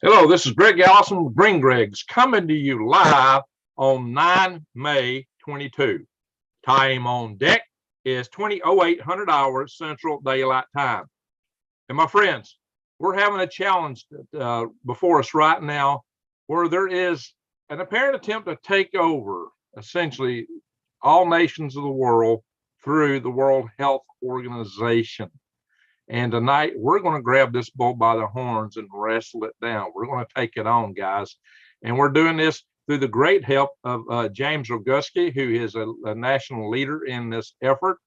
Hello, this is Greg Allison with Green Greg's coming to you live on 9 May 22. Time on deck is 20:08 hours Central Daylight Time. And my friends, we're having a challenge before us right now where there is an apparent attempt to take over essentially all nations of the world through the World Health Organization. And tonight we're going to grab this bull by the horns and wrestle it down. We're going to take it on, guys. And we're doing this through the great help of James Roguski, who is a national leader in this effort,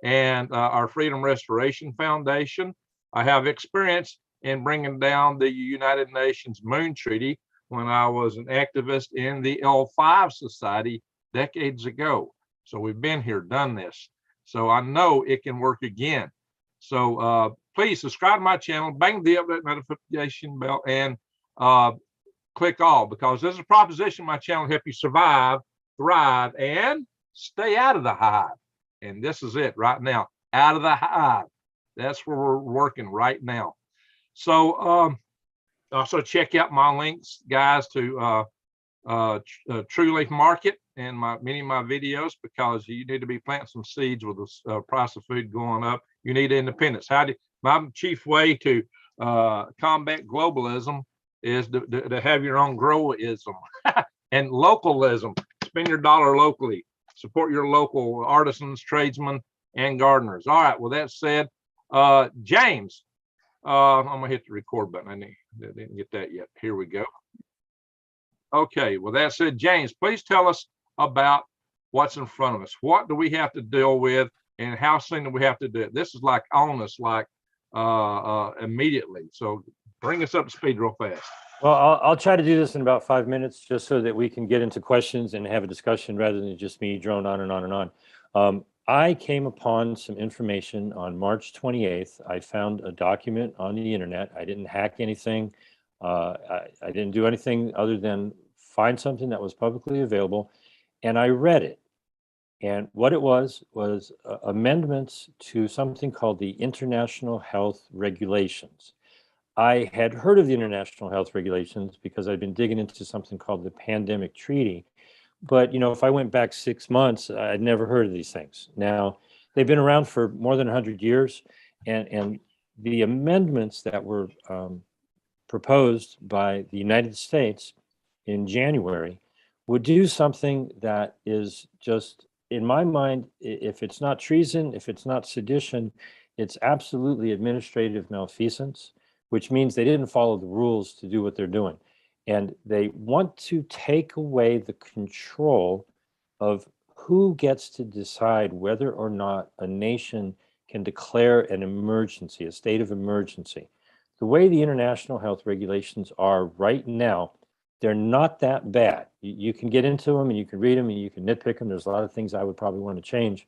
and our Freedom Restoration Foundation. I have experience in bringing down the United Nations Moon Treaty when I was an activist in the L5 Society decades ago. So we've been here, done this. So I know it can work again. So please subscribe to my channel, bang the update notification bell, and click all, because there's a proposition in my channel to help you survive, thrive, and stay out of the hive. And this is it right now, out of the hive. That's where we're working right now. So also check out my links, guys, to True Leaf Market and many of my videos, because you need to be planting some seeds with the price of food going up. You need independence. My chief way to combat globalism is to have your own growism and localism. Spend your dollar locally. Support your local artisans, tradesmen, and gardeners. All right. Well, that said, James, I'm gonna hit the record button. I didn't get that yet. Here we go. Okay. Well, that said, James, please tell us about what's in front of us. What do we have to deal with, and how soon do we have to do it? This is like on us, like immediately. So bring us up to speed real fast. Well, I'll try to do this in about 5 minutes, just so that we can get into questions and have a discussion rather than just me drone on and on and on. I came upon some information on March 28th. I found a document on the internet. I didn't hack anything. I didn't do anything other than find something that was publicly available, and I read it. And what it was amendments to something called the International Health Regulations. I had heard of the International Health Regulations because I'd been digging into something called the Pandemic Treaty. But, you know, if I went back 6 months, I'd never heard of these things. Now, they've been around for more than 100 years. And the amendments that were proposed by the United States in January would do something that is just, in my mind, if it's not treason, if it's not sedition, it's absolutely administrative malfeasance, which means they didn't follow the rules to do what they're doing. And they want to take away the control of who gets to decide whether or not a nation can declare an emergency, a state of emergency. The way the international health regulations are right now, they're not that bad. You can get into them and you can read them and you can nitpick them. There's a lot of things I would probably want to change,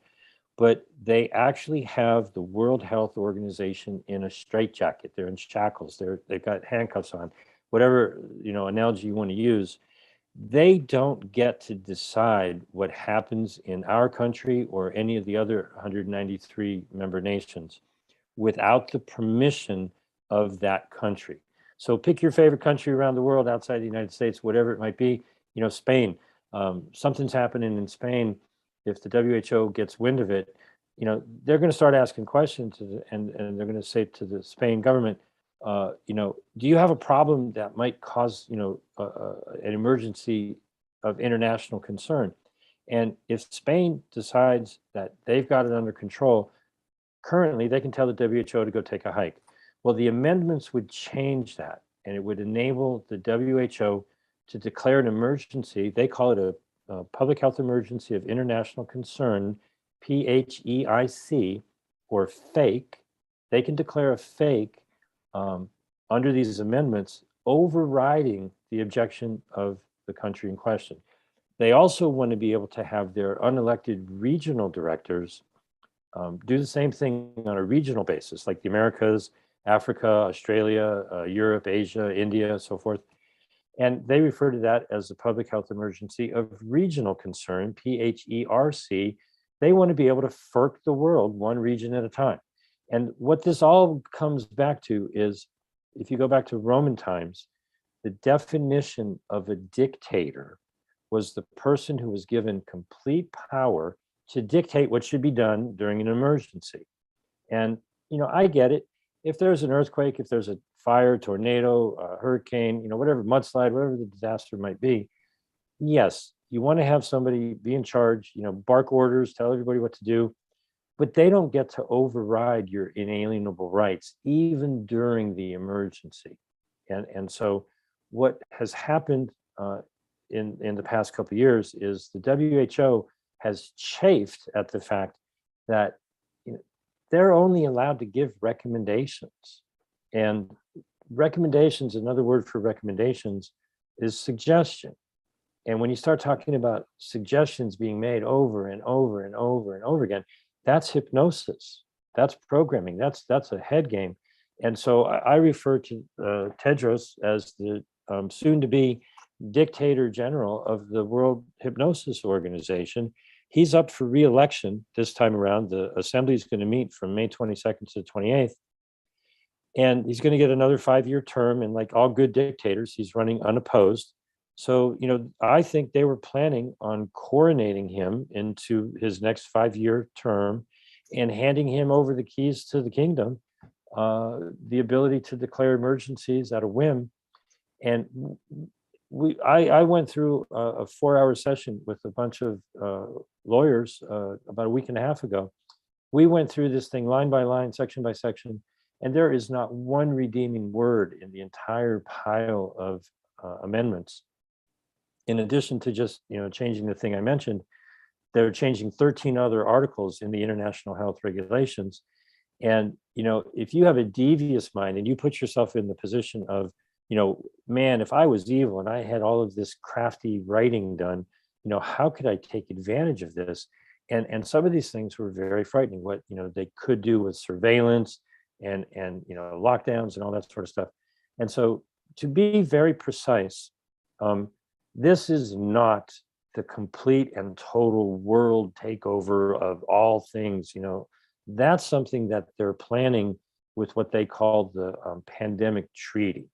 but they actually have the World Health Organization in a straitjacket. They're in shackles. They've got handcuffs on. Whatever, you know, analogy you want to use, they don't get to decide what happens in our country or any of the other 193 member nations without the permission of that country. So pick your favorite country around the world outside the United States, whatever it might be. You know, Spain, something's happening in Spain. If the WHO gets wind of it, you know, they're going to start asking questions, and they're going to say to the Spain government, you know, do you have a problem that might cause, you know, an emergency of international concern? And if Spain decides that they've got it under control, currently they can tell the WHO to go take a hike. Well, the amendments would change that, and it would enable the WHO to declare an emergency. They call it a public health emergency of international concern, PHEIC, or fake. They can declare a fake under these amendments, overriding the objection of the country in question. They also want to be able to have their unelected regional directors do the same thing on a regional basis, like the Americas, Africa, Australia, Europe, Asia, India, so forth. And they refer to that as the public health emergency of regional concern, PHERC. They want to be able to FERC the world one region at a time. And what this all comes back to is, if you go back to Roman times, the definition of a dictator was the person who was given complete power to dictate what should be done during an emergency. And, I get it. If there's an earthquake, if there's a fire, tornado, a hurricane, whatever, mudslide, whatever the disaster might be, yes, you want to have somebody be in charge, bark orders, tell everybody what to do, but they don't get to override your inalienable rights, even during the emergency. And so what has happened in the past couple of years is the WHO has chafed at the fact that they're only allowed to give recommendations. And recommendations, another word for recommendations, is suggestion. And when you start talking about suggestions being made over and over and over and over again, that's hypnosis. That's programming. That's a head game. And so I refer to Tedros as the soon-to-be dictator general of the World Hypnosis Organization. He's up for re-election this time around. The assembly is going to meet from May 22nd to the 28th. And he's going to get another 5-year term. And like all good dictators, he's running unopposed. So, I think they were planning on coronating him into his next 5-year term and handing him over the keys to the kingdom, the ability to declare emergencies at a whim. And I went through a 4-hour session with a bunch of lawyers about a week and a half ago. We went through this thing line by line, section by section, and there is not one redeeming word in the entire pile of amendments. In addition to just changing the thing I mentioned, they're changing 13 other articles in the international health regulations. And if you have a devious mind and you put yourself in the position of, man, if I was evil and I had all of this crafty writing done, how could I take advantage of this? And some of these things were very frightening. What they could do with surveillance and lockdowns and all that sort of stuff. And so, to be very precise, this is not the complete and total world takeover of all things. That's something that they're planning with what they call the pandemic treaty.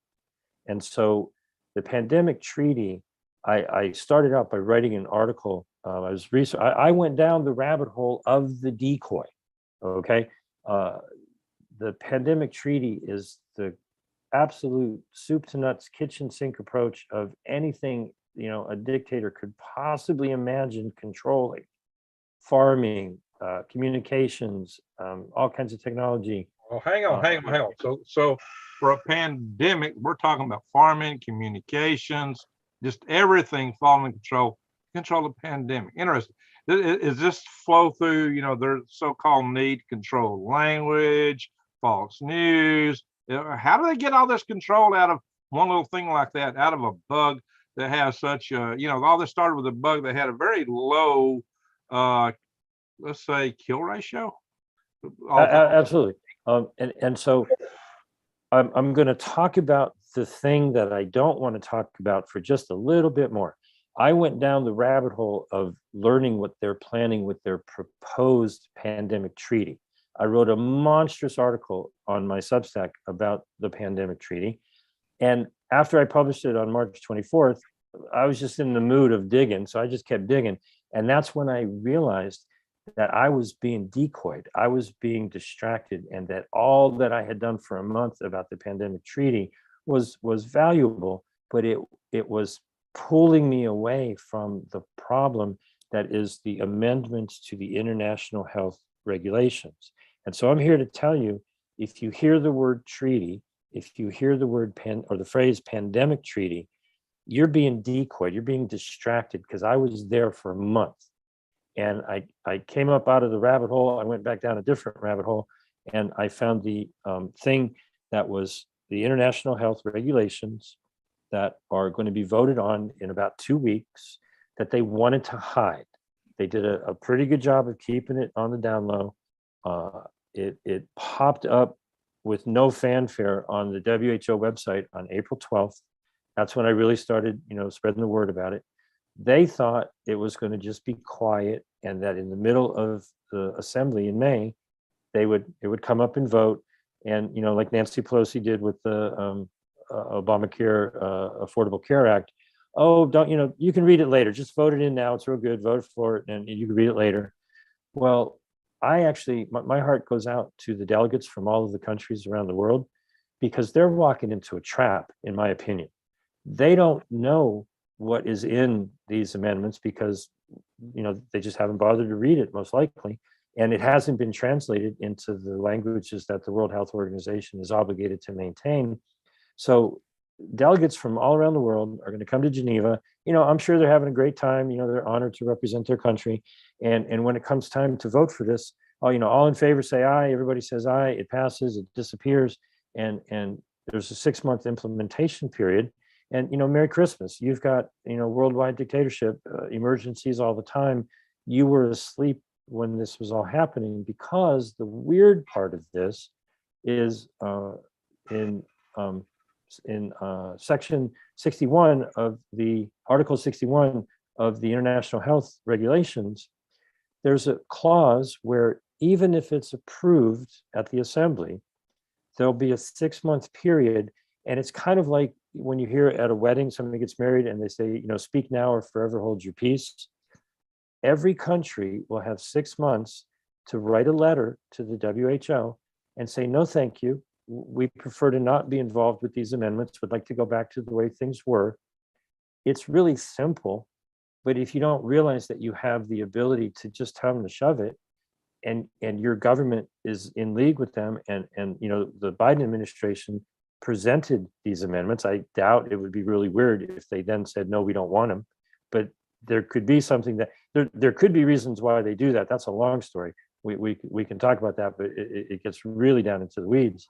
And so the pandemic treaty, I started out by writing an article. I went down the rabbit hole of the decoy. Okay. The pandemic treaty is the absolute soup to nuts kitchen sink approach of anything a dictator could possibly imagine controlling: farming, communications, all kinds of technology. Well, hang on. So for a pandemic, we're talking about farming, communications, just everything falling in control the pandemic. Interesting. Is this flow through, their so-called need to control language, false news? How do they get all this control out of one little thing like that, out of a bug that has such all this started with a bug that had a very low, let's say, kill ratio? Absolutely. And so I'm going to talk about the thing that I don't want to talk about for just a little bit more. I went down the rabbit hole of learning what they're planning with their proposed pandemic treaty. I wrote a monstrous article on my Substack about the pandemic treaty. And after I published it on March 24th, I was just in the mood of digging. So I just kept digging. And that's when I realized that I was being decoyed. I was being distracted, and that all that I had done for a month about the pandemic treaty was valuable, but it was pulling me away from the problem that is the amendments to the international health regulations. And so I'm here to tell you, if you hear the word treaty, if you hear the word or the phrase pandemic treaty, you're being decoyed, you're being distracted, because I was there for a month. And I came up out of the rabbit hole. I went back down a different rabbit hole, and I found the thing that was the international health regulations that are going to be voted on in about 2 weeks, that they wanted to hide. They did a pretty good job of keeping it on the down low. It popped up with no fanfare on the WHO website on April 12th. That's when I really started, spreading the word about it. They thought it was going to just be quiet, and that in the middle of the assembly in May, it would come up and vote. And, like Nancy Pelosi did with the Obamacare Affordable Care Act. Oh, don't, you can read it later. Just vote it in now. It's real good. Vote for it, and you can read it later. Well, I actually, my heart goes out to the delegates from all of the countries around the world, because they're walking into a trap, in my opinion. They don't know what is in these amendments because, they just haven't bothered to read it, most likely. And it hasn't been translated into the languages that the World Health Organization is obligated to maintain. So delegates from all around the world are going to come to Geneva. I'm sure they're having a great time. They're honored to represent their country. And when it comes time to vote for this, all in favor say aye. Everybody says aye. It passes. It disappears. And there's a 6-month implementation period. And Merry Christmas. You've got worldwide dictatorship, emergencies all the time. You were asleep when this was all happening, because the weird part of this is in section 61 of the Article 61 of the International Health Regulations. There's a clause where even if it's approved at the assembly, there'll be a 6-month period. And it's kind of like when you hear at a wedding, somebody gets married and they say, speak now or forever hold your peace. Every country will have 6 months to write a letter to the WHO and say, no, thank you. We prefer to not be involved with these amendments. Would like to go back to the way things were. It's really simple, but if you don't realize that you have the ability to just tell them to shove it, and your government is in league with them, and the Biden administration presented these amendments. I doubt it would be really weird if they then said, no, we don't want them. But there could be something that there could be reasons why they do that. That's a long story. We can talk about that, but it gets really down into the weeds.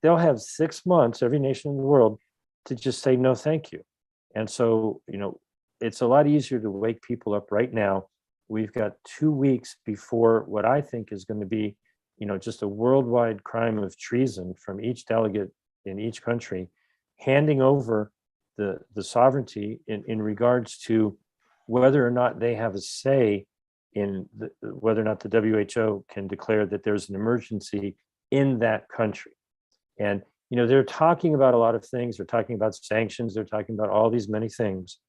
They'll have 6 months, every nation in the world, to just say no, thank you. And so, it's a lot easier to wake people up right now. We've got 2 weeks before what I think is going to be, just a worldwide crime of treason from each delegate in each country, handing over the sovereignty in regards to whether or not they have a say in whether or not the WHO can declare that there's an emergency in that country. And, they're talking about a lot of things. They're talking about sanctions. They're talking about all these many things.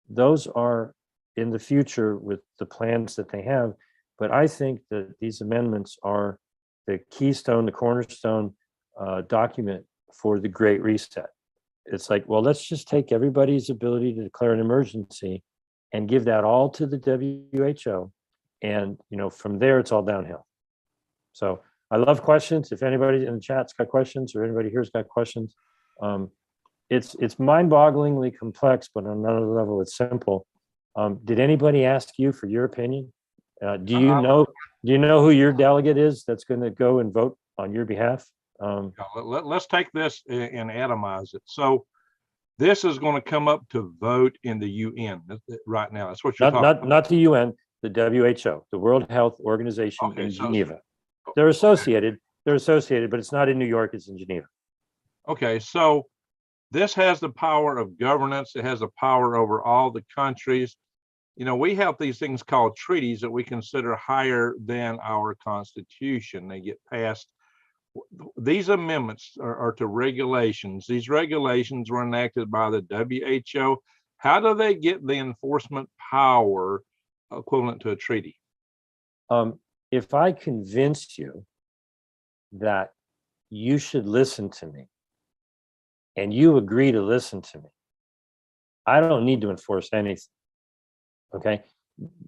Those are in the future with the plans that they have. But I think that these amendments are the keystone, the cornerstone document for the Great Reset. It's like, well, let's just take everybody's ability to declare an emergency and give that all to the WHO. And, from there, it's all downhill. So I love questions. If anybody in the chat's got questions, or anybody here's got questions, it's mind-bogglingly complex, but on another level, it's simple. Did anybody ask you for your opinion? Do you know who your delegate is that's going to go and vote on your behalf? Let's take this and atomize it. So this is going to come up to vote in the UN right now. That's what you're talking about. Not the UN, the WHO, the World Health Organization in Geneva. They're associated, but it's not in New York, it's in Geneva. Okay, so this has the power of governance. It has the power over all the countries. We have these things called treaties that we consider higher than our Constitution. They get passed. These amendments are to regulations. These regulations were enacted by the WHO. How do they get the enforcement power equivalent to a treaty? If I convince you that you should listen to me, and you agree to listen to me, I don't need to enforce anything. Okay?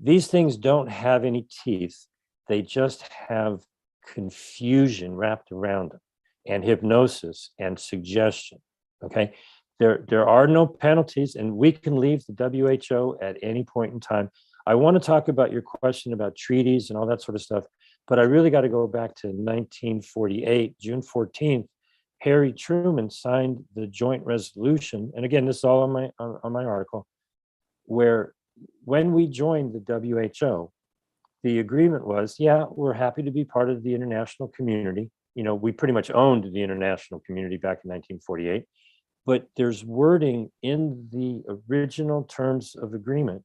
These things don't have any teeth. They just have confusion wrapped around them, and hypnosis and suggestion. Okay? There are no penalties, and we can leave the WHO at any point in time. I want to talk about your question about treaties and all that sort of stuff, but I really got to go back to 1948, June 14th. Harry Truman signed the joint resolution, and again, this is all on my article, where when we joined the WHO, the agreement was, yeah, we're happy to be part of the international community. We pretty much owned the international community back in 1948, but there's wording in the original terms of agreement,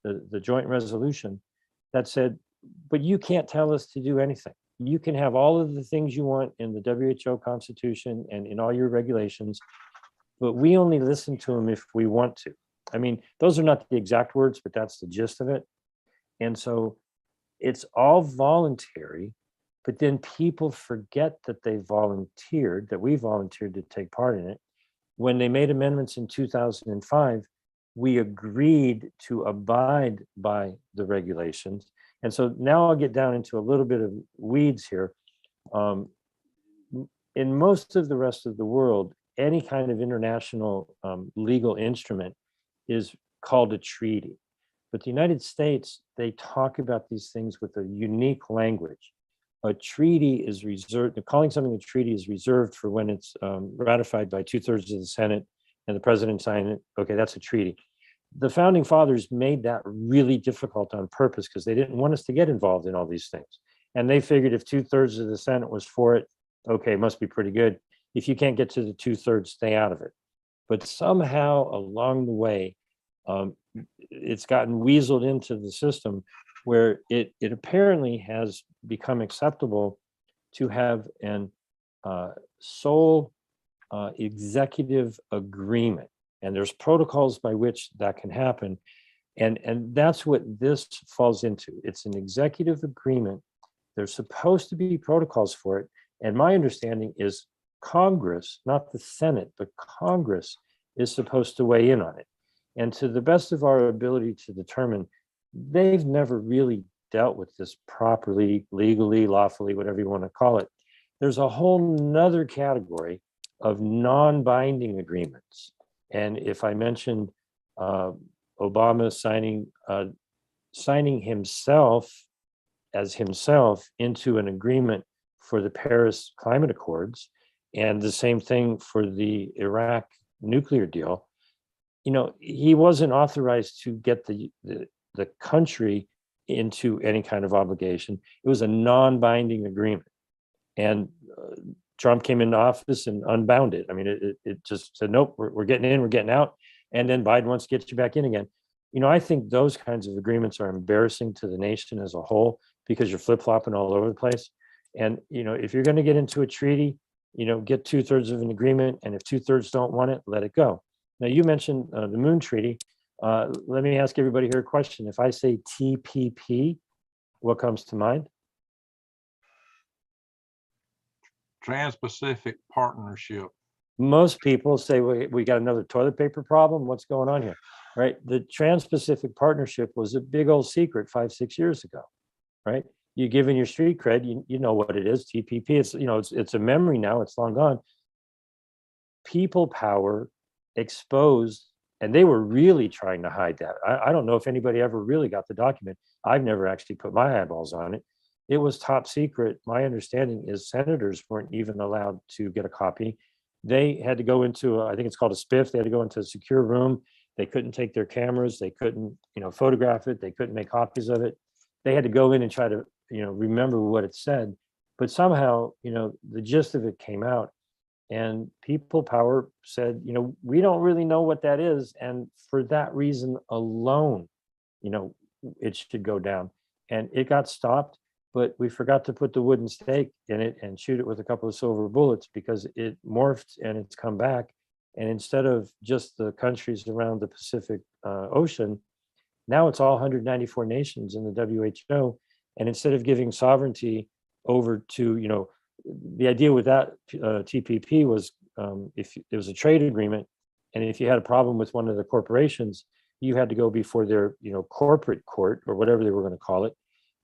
the joint resolution, that said, but you can't tell us to do anything. you can have all of the things you want in the WHO Constitution and in all your regulations, but we only listen to them if we want to. I mean, those are not the exact words, but that's the gist of it. And so it's all voluntary, but then people forget that they volunteered, that we volunteered to take part in it. When they made amendments in 2005, we agreed to abide by the regulations. And so now I'll get down into a little bit of weeds here. In most of the rest of the world, any kind of international legal instrument is called a treaty. But the United States, they talk about these things with a unique language. A treaty is reserved, calling something a treaty is reserved for when it's ratified by 2/3 of the Senate and the president signed it. Okay, that's a treaty. The founding fathers made that really difficult on purpose because they didn't want us to get involved in all these things. And they figured if 2/3 of the Senate was for it, okay, it must be pretty good. If you can't get to the 2/3, stay out of it. But somehow along the way, it's gotten weaseled into the system where it apparently has become acceptable to have an sole executive agreement. And there's protocols by which that can happen. And that's what this falls into. It's an executive agreement. There's supposed to be protocols for it. And my understanding is Congress, not the Senate, but Congress is supposed to weigh in on it. And to the best of our ability to determine, they've never really dealt with this properly, legally, lawfully, whatever you want to call it. There's a whole nother category of non-binding agreements. And if I mentioned Obama signing himself as himself into an agreement for the Paris Climate Accords, and the same thing for the Iraq nuclear deal, you know, he wasn't authorized to get the country into any kind of obligation. It was a non-binding agreement. And Trump came into office and unbound it. I mean, it just said, nope, we're getting in, we're getting out. And then Biden wants to get you back in again. You know, I think those kinds of agreements are embarrassing to the nation as a whole because you're flip-flopping all over the place. And, you know, if you're going to get into a treaty, you know, get 2/3 of an agreement. And if 2/3 don't want it, let it go. Now, you mentioned the Moon Treaty. Let me ask everybody here a question. If I say TPP, what comes to mind? Trans-Pacific Partnership. Most people say, we got another toilet paper problem. What's going on here? Right? The Trans-Pacific Partnership was a big old secret 5-6 years ago, right? You give in your street cred, you know what it is, TPP. It's, you know, it's a memory now, it's long gone. People power exposed, and they were really trying to hide that. I don't know if anybody ever really got the document. I've never actually put my eyeballs on it. It was top secret. My understanding is senators weren't even allowed to get a copy. They had to go into, I think it's called a spiff. They had to go into a secure room. They couldn't take their cameras. They couldn't, you know, photograph it. They couldn't make copies of it. They had to go in and try to, you know, remember what it said. But somehow, you know, the gist of it came out. And people power said, you know, we don't really know what that is. And for that reason alone, you know, it should go down. And it got stopped, but we forgot to put the wooden stake in it and shoot it with a couple of silver bullets because it morphed and it's come back. And instead of just the countries around the Pacific Ocean, now it's all 194 nations in the WHO. And instead of giving sovereignty over to, you know, the idea with that TPP was if it was a trade agreement, and if you had a problem with one of the corporations, you had to go before their, you know, corporate court or whatever they were going to call it.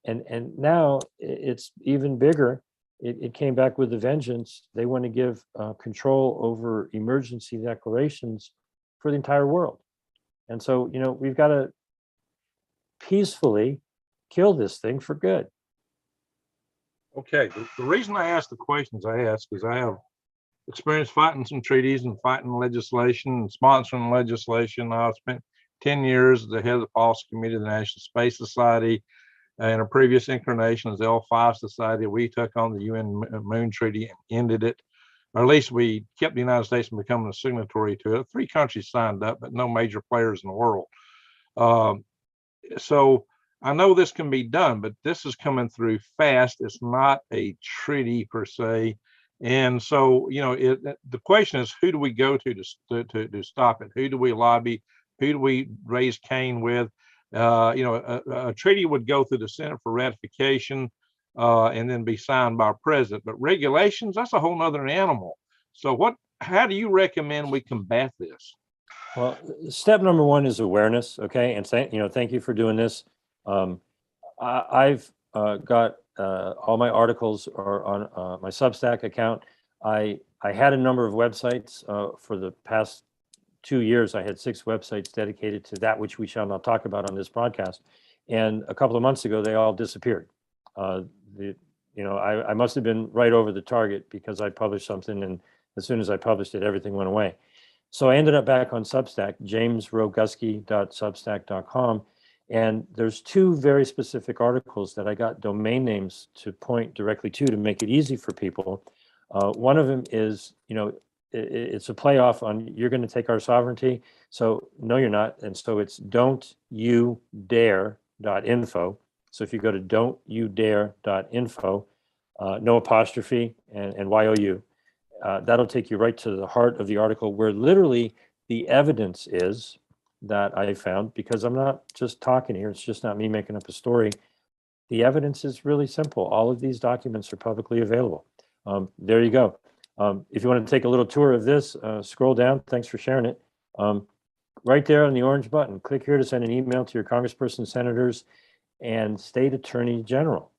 And now it's even bigger. It came back with a vengeance. They want to give control over emergency declarations for the entire world. And so, you know, we've got to peacefully kill this thing for good. Okay, the reason I ask the questions I ask is I have experience fighting some treaties and fighting legislation and sponsoring legislation. I spent 10 years as the head of the Policy Committee of the National Space Society. In a previous incarnation as the L5 Society, we took on the UN Moon Treaty and ended it. Or at least we kept the United States from becoming a signatory to it. 3 countries signed up, but no major players in the world. So I know this can be done, but this is coming through fast. It's not a treaty per se. And so, the question is, who do we go to stop it? Who do we lobby? Who do we raise cane with? A treaty would go through the Senate for ratification and then be signed by a president. But regulations, that's a whole nother animal. So how do you recommend we combat this? Well, step number one is awareness. Okay. And thank you for doing this. I've got all my articles are on my Substack account. I had a number of websites for the past 2 years. I had 6 websites dedicated to that which we shall not talk about on this broadcast. And a couple of months ago, they all disappeared. I must have been right over the target because I published something, and as soon as I published it, everything went away. So I ended up back on Substack, jamesroguski.substack.com. And there's 2 very specific articles that I got domain names to point directly to make it easy for people. One of them is, it's a playoff on "you're going to take our sovereignty." So no, you're not. And so it's don'tyoudare.info. So if you go to don'tyoudare.info, no apostrophe and YOU, that'll take you right to the heart of the article where literally the evidence is that I found, because I'm not just talking here. It's just not me making up a story. The evidence is really simple. All of these documents are publicly available. There you go. If you want to take a little tour of this, scroll down. Thanks for sharing it. Right there on the orange button, click here to send an email to your congressperson, senators, and state attorney general.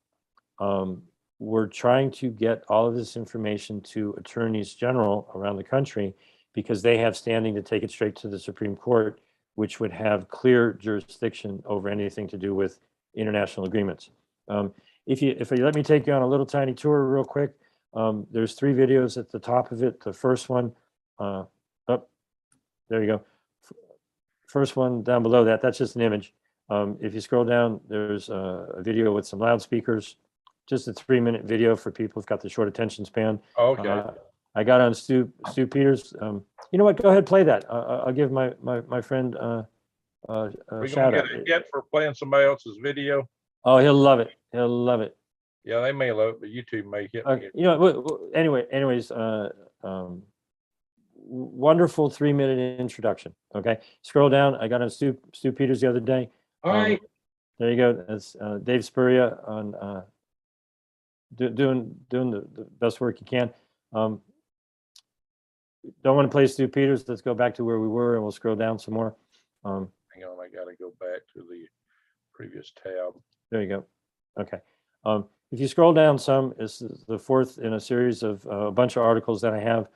We're trying to get all of this information to attorneys general around the country because they have standing to take it straight to the Supreme Court, which would have clear jurisdiction over anything to do with international agreements. If you let me take you on a little tiny tour real quick, there's 3 videos at the top of it. The first one, there you go. First one down below that's just an image. If you scroll down, there's a video with some loudspeakers, just a 3-minute video for people who've got the short attention span. Okay. I got on Stu Peters. You know what? Go ahead, play that. I'll give my friend a shout out. Get a hit for playing somebody else's video. Oh, he'll love it. He'll love it. Yeah, they may love it, but YouTube may hit me. Anyways, wonderful 3-minute introduction. Okay, scroll down. I got on Stu Peters the other day. All right. There you go. That's Dave Spurrier on doing the best work you can. Don't want to play Stu Peters. Let's go back to where we were, and we'll scroll down some more. Hang on, I got to go back to the previous tab. There you go. Okay. If you scroll down some, it's the 4th in a series of a bunch of articles that I have.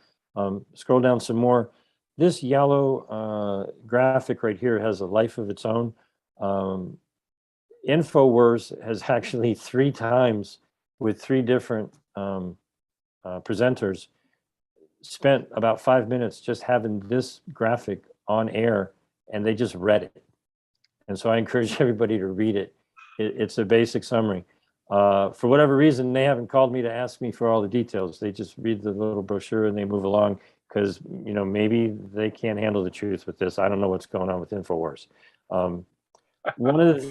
Scroll down some more. This yellow graphic right here has a life of its own. InfoWars has actually 3 times with 3 different presenters spent about 5 minutes just having this graphic on air, and they just read it. And so I encourage everybody to read it. It's a basic summary. For whatever reason, they haven't called me to ask me for all the details. They just read the little brochure and they move along because, maybe they can't handle the truth with this. I don't know what's going on with InfoWars. One of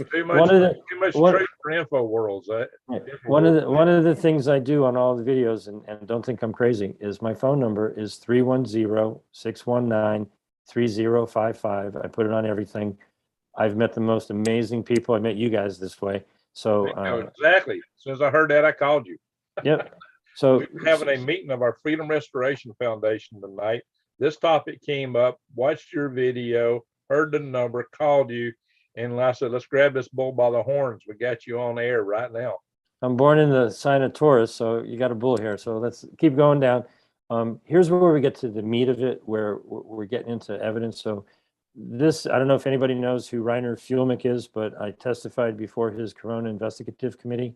the things I do on all the videos, and don't think I'm crazy, is my phone number is 310-619-3055. I put it on everything. I've met the most amazing people. I met you guys this way. So exactly. As soon as I heard that, I called you. Yep. So we're having a meeting of our Freedom Restoration Foundation tonight. This topic came up, watched your video, heard the number, called you, and I said, let's grab this bull by the horns. We got you on air right now. I'm born in the sign of Taurus, so you got a bull here. So let's keep going down. Here's where we get to the meat of it, where we're getting into evidence. So this, I don't know if anybody knows who Reiner Fuellmich is, but I testified before his Corona Investigative Committee.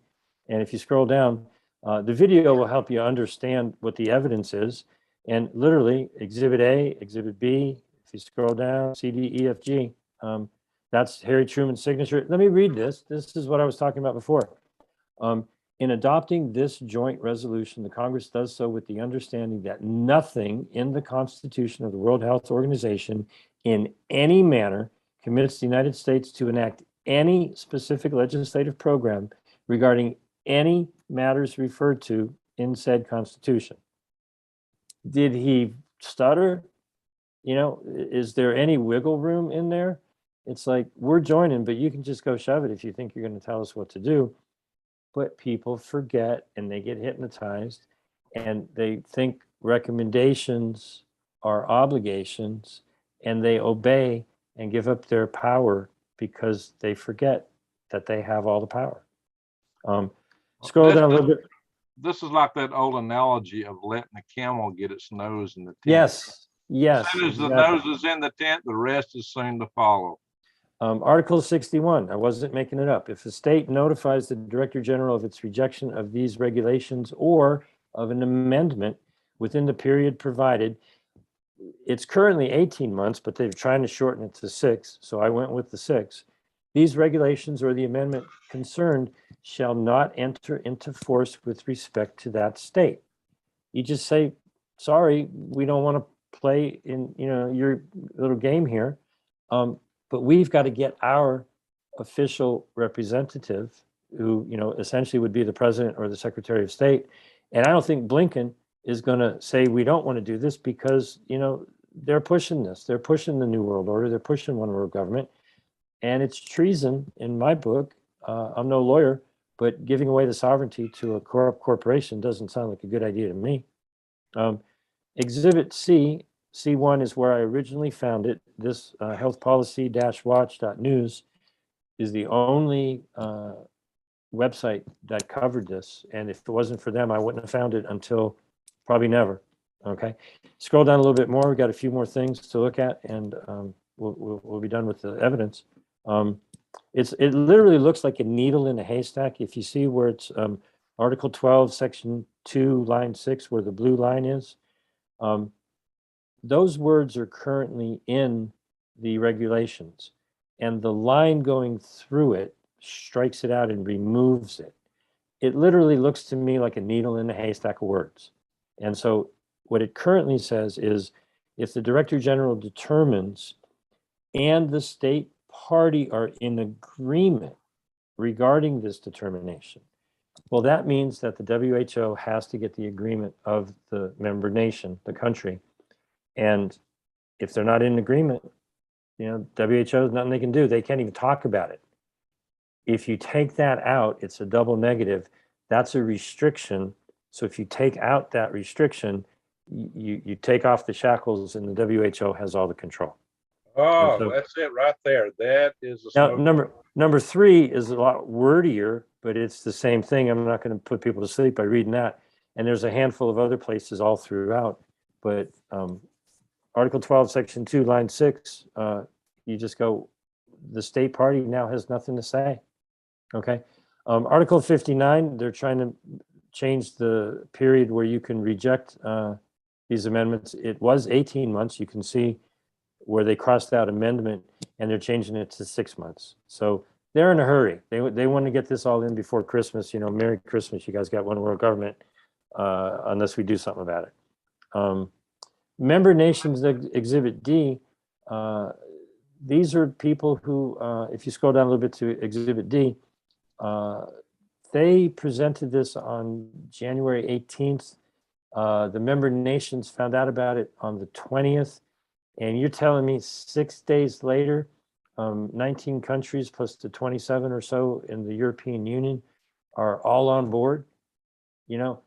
And if you scroll down, the video will help you understand what the evidence is. And literally, Exhibit A, Exhibit B, if you scroll down, C, D, E, F, G, that's Harry Truman's signature. Let me read this. This is what I was talking about before. In adopting this joint resolution, the Congress does so with the understanding that nothing in the Constitution of the World Health Organization in any manner commits the United States to enact any specific legislative program regarding any matters referred to in said constitution. Did he stutter? You know, is there any wiggle room in there? It's like, we're joining, but you can just go shove it if you think you're going to tell us what to do. But people forget and they get hypnotized and they think recommendations are obligations and they obey and give up their power because they forget that they have all the power. Scroll down a little bit. This is like that old analogy of letting the camel get its nose in the tent. Yes, yes. As soon as the nose is in the tent, the rest is soon to follow. Article 61, I wasn't making it up. If a state notifies the Director General of its rejection of these regulations or of an amendment within the period provided, it's currently 18 months, but they're trying to shorten it to 6, so I went with the 6. These regulations or the amendment concerned shall not enter into force with respect to that state. You just say, sorry, we don't want to play in, you know, your little game here. But we've got to get our official representative, who, you know, essentially would be the president or the secretary of state. And I don't think Blinken is going to say we don't want to do this because, you know, they're pushing this. They're pushing the New World Order. They're pushing one world government. And it's treason in my book. I'm no lawyer, but giving away the sovereignty to a corrupt corporation doesn't sound like a good idea to me. Exhibit C, C1 is where I originally found it. This healthpolicy-watch.news is the only website that covered this. And if it wasn't for them, I wouldn't have found it until probably never. Okay. Scroll down a little bit more. We've got a few more things to look at, and we'll be done with the evidence. It literally looks like a needle in a haystack. If you see where it's Article 12, Section 2, Line 6, where the blue line is, those words are currently in the regulations, and the line going through it strikes it out and removes it. It literally looks to me like a needle in a haystack of words. And so what it currently says is, if the Director General determines and the state party are in agreement regarding this determination, well, that means that the WHO has to get the agreement of the member nation, the country. And if they're not in agreement, you know, WHO, there's nothing they can do. They can't even talk about it. If you take that out, it's a double negative. That's a restriction. So if you take out that restriction, you take off the shackles, and the WHO has all the control. Oh, so, that's it right there. That is the now, number 3 is a lot wordier, but it's the same thing. I'm not going to put people to sleep by reading that. And there's a handful of other places all throughout. But Article 12, Section 2, Line 6, you just go, the state party now has nothing to say. Okay. Article 59, they're trying to change the period where you can reject these amendments. It was 18 months. You can see where they crossed out amendment, and they're changing it to 6 months. So they're in a hurry. They want to get this all in before Christmas. You know, Merry Christmas. You guys got one world government, unless we do something about it. Member nations, Exhibit D, these are people who, if you scroll down a little bit to Exhibit D, they presented this on January 18th. The member nations found out about it on the 20th. And you're telling me 6 days later, 19 countries plus the 27 or so in the European Union are all on board? You know,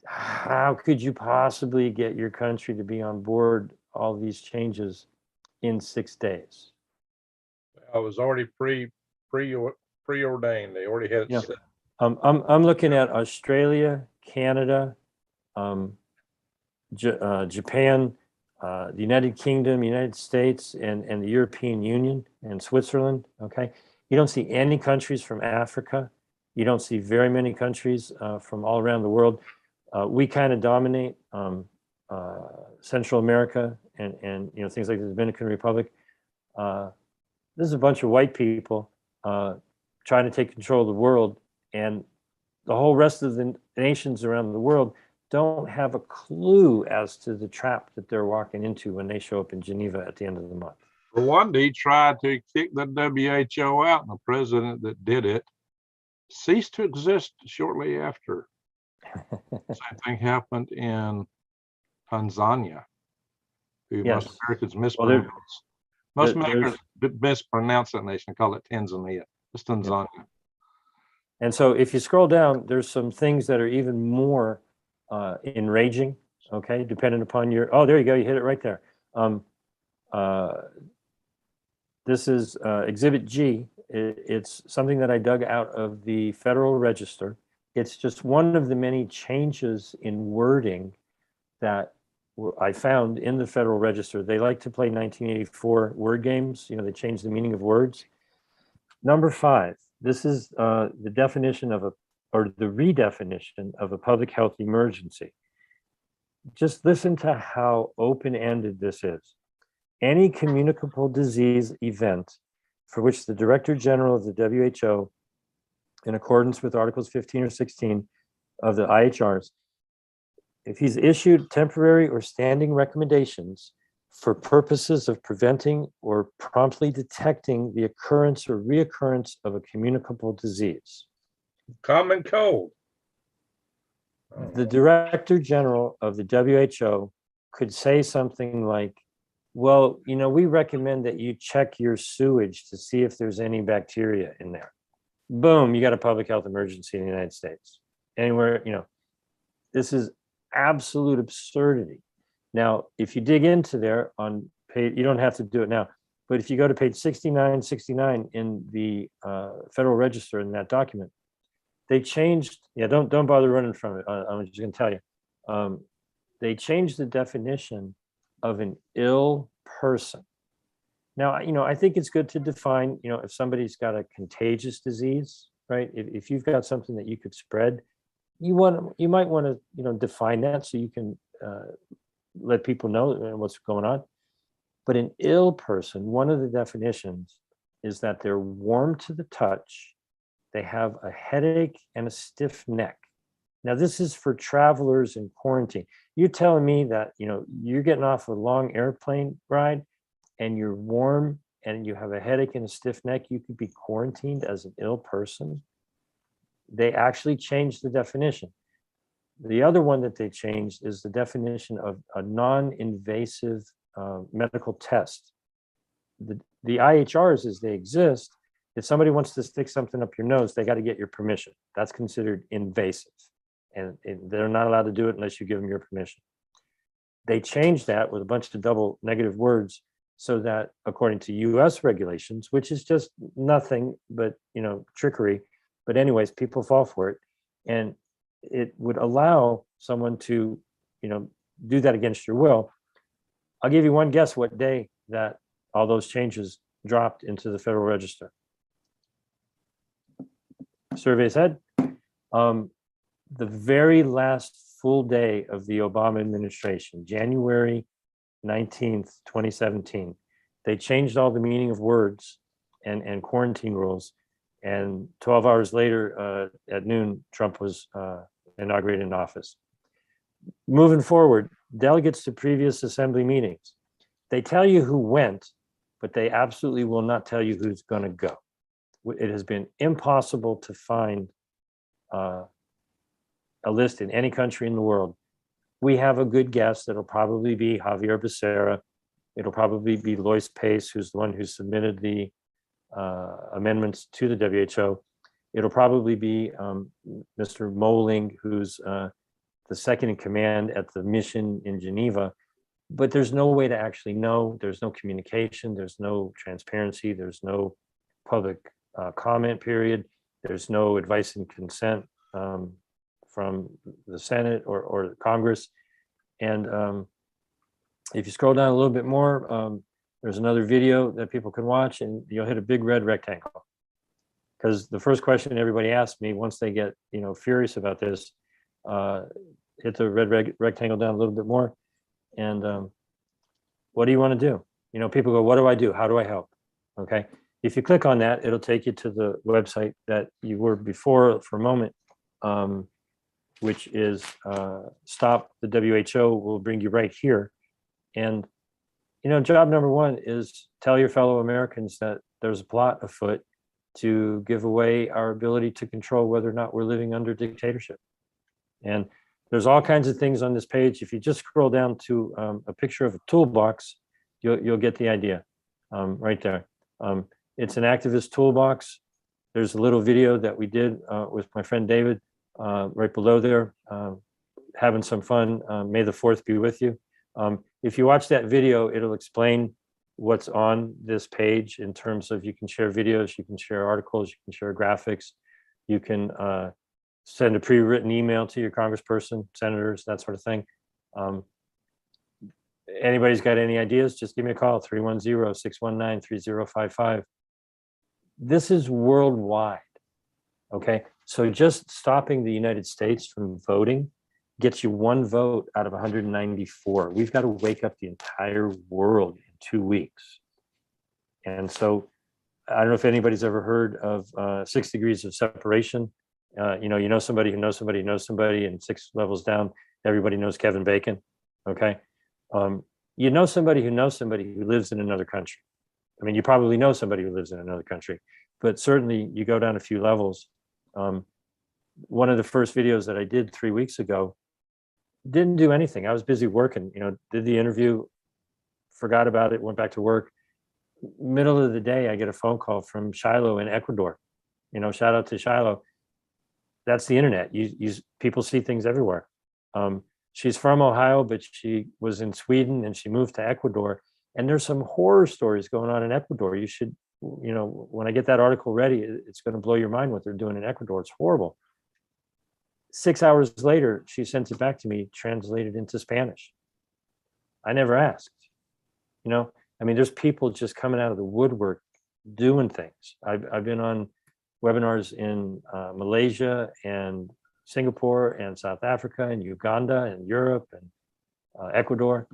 how could you possibly get your country to be on board all these changes in 6 days? I was already preordained. They already had it set. I'm looking at Australia, Canada, Japan, the United Kingdom, United States, and the European Union and Switzerland. Okay, you don't see any countries from Africa. You don't see very many countries from all around the world. We kind of dominate Central America and you know, things like the Dominican Republic. This is a bunch of white people trying to take control of the world, and the whole rest of the nations around the world don't have a clue as to the trap that they're walking into when they show up in Geneva at the end of the month. Rwanda tried to kick the WHO out, and the president that did it ceased to exist shortly after. Same thing happened in Tanzania, who Yes. most Americans Well, there- mispronounce. Most there's- Americans mispronounce that nation, call it Tanzania. It's Tanzania. And so if you scroll down, there's some things that are even more enraging, okay, depending upon your, oh, there you go, you hit it right there. This is Exhibit G. It's something that I dug out of the Federal Register. It's just one of the many changes in wording that I found in the Federal Register. They like to play 1984 word games. You know, they change the meaning of words. Number 5, this is the definition of or the redefinition of a public health emergency. Just listen to how open-ended this is. Any communicable disease event for which the Director General of the WHO, in accordance with Articles 15 or 16 of the IHRs, if he's issued temporary or standing recommendations for purposes of preventing or promptly detecting the occurrence or reoccurrence of a communicable disease. Common cold. The Director General of the WHO could say something like, well, you know, we recommend that you check your sewage to see if there's any bacteria in there. Boom, you got a public health emergency in the United States. Anywhere, you know, this is absolute absurdity. Now, if you dig into there on page, you don't have to do it now, but if you go to page 69 in the Federal Register in that document, they changed, yeah, don't bother running from it. I'm just gonna tell you. They changed the definition of an ill person. Now, you know, I think it's good to define, you know, if somebody's got a contagious disease, right? If you've got something that you could spread, you might want to, you know, define that so you can let people know what's going on. But an ill person, one of the definitions is that they're warm to the touch, they have a headache and a stiff neck. Now, this is for travelers in quarantine. You're telling me that, you know, you're getting off a long airplane ride and you're warm and you have a headache and a stiff neck, you could be quarantined as an ill person? They actually changed the definition. The other one that they changed is the definition of a non-invasive medical test. The IHRs, as they exist, if somebody wants to stick something up your nose, they got to get your permission. That's considered invasive. And they're not allowed to do it unless you give them your permission. They changed that with a bunch of double negative words so that according to US regulations, which is just nothing but, you know, trickery, but anyways, people fall for it. And it would allow someone to, you know, do that against your will. I'll give you one guess what day that all those changes dropped into the Federal Register. Survey said, the very last full day of the Obama administration, January 19th, 2017, they changed all the meaning of words and quarantine rules. And 12 hours later, at noon, Trump was inaugurated in office. Moving forward, delegates to previous assembly meetings, they tell you who went, but they absolutely will not tell you who's going to go. It has been impossible to find a list in any country in the world. We have a good guess that'll probably be Javier Becerra. It'll probably be Lois Pace, who's the one who submitted the amendments to the WHO. It'll probably be Mr. Moling, who's the second in command at the mission in Geneva. But there's no way to actually know. There's no communication. There's no transparency. There's no public comment period. There's no advice and consent from the Senate or Congress. And if you scroll down a little bit more, there's another video that people can watch, and you'll hit a big red rectangle. Because the first question everybody asks me once they get, you know, furious about this, hit the red rectangle down a little bit more. And what do you want to do? You know, people go, what do I do? How do I help? Okay. If you click on that, it'll take you to the website that you were before for a moment, which is Stop the WHO will bring you right here. And job number one is tell your fellow Americans that there's a plot afoot to give away our ability to control whether or not we're living under dictatorship. And there's all kinds of things on this page. If you just scroll down to a picture of a toolbox, you'll get the idea right there. It's an activist toolbox. There's a little video that we did with my friend David right below there, having some fun. May the 4th be with you. If you watch that video, it'll explain what's on this page in terms of you can share videos, you can share articles, you can share graphics, you can send a pre-written email to your congressperson, senators, that sort of thing. Anybody's got any ideas, just give me a call, 310-619-3055. This is worldwide, okay? So just stopping the United States from voting gets you 1 vote out of 194. We've got to wake up the entire world in 2 weeks. And so I don't know if anybody's ever heard of 6 degrees of separation. You know somebody who knows somebody who knows somebody, and 6 levels down, everybody knows Kevin Bacon, okay? You know somebody who knows somebody who lives in another country. I mean, you probably know somebody who lives in another country, but certainly you go down a few levels. One of the first videos that I did 3 weeks ago didn't do anything. I was busy working, did the interview, forgot about it, went back to work. Middle of the day, I get a phone call from Shiloh in Ecuador. Shout out to Shiloh. That's the internet. People see things everywhere. She's from Ohio, but she was in Sweden and she moved to Ecuador. And there's some horror stories going on in Ecuador. You should, when I get that article ready, it's going to blow your mind what they're doing in Ecuador. It's horrible. 6 hours later, she sent it back to me, translated into Spanish. I never asked. There's people just coming out of the woodwork doing things. I've been on webinars in Malaysia and Singapore and South Africa and Uganda and Europe and Ecuador.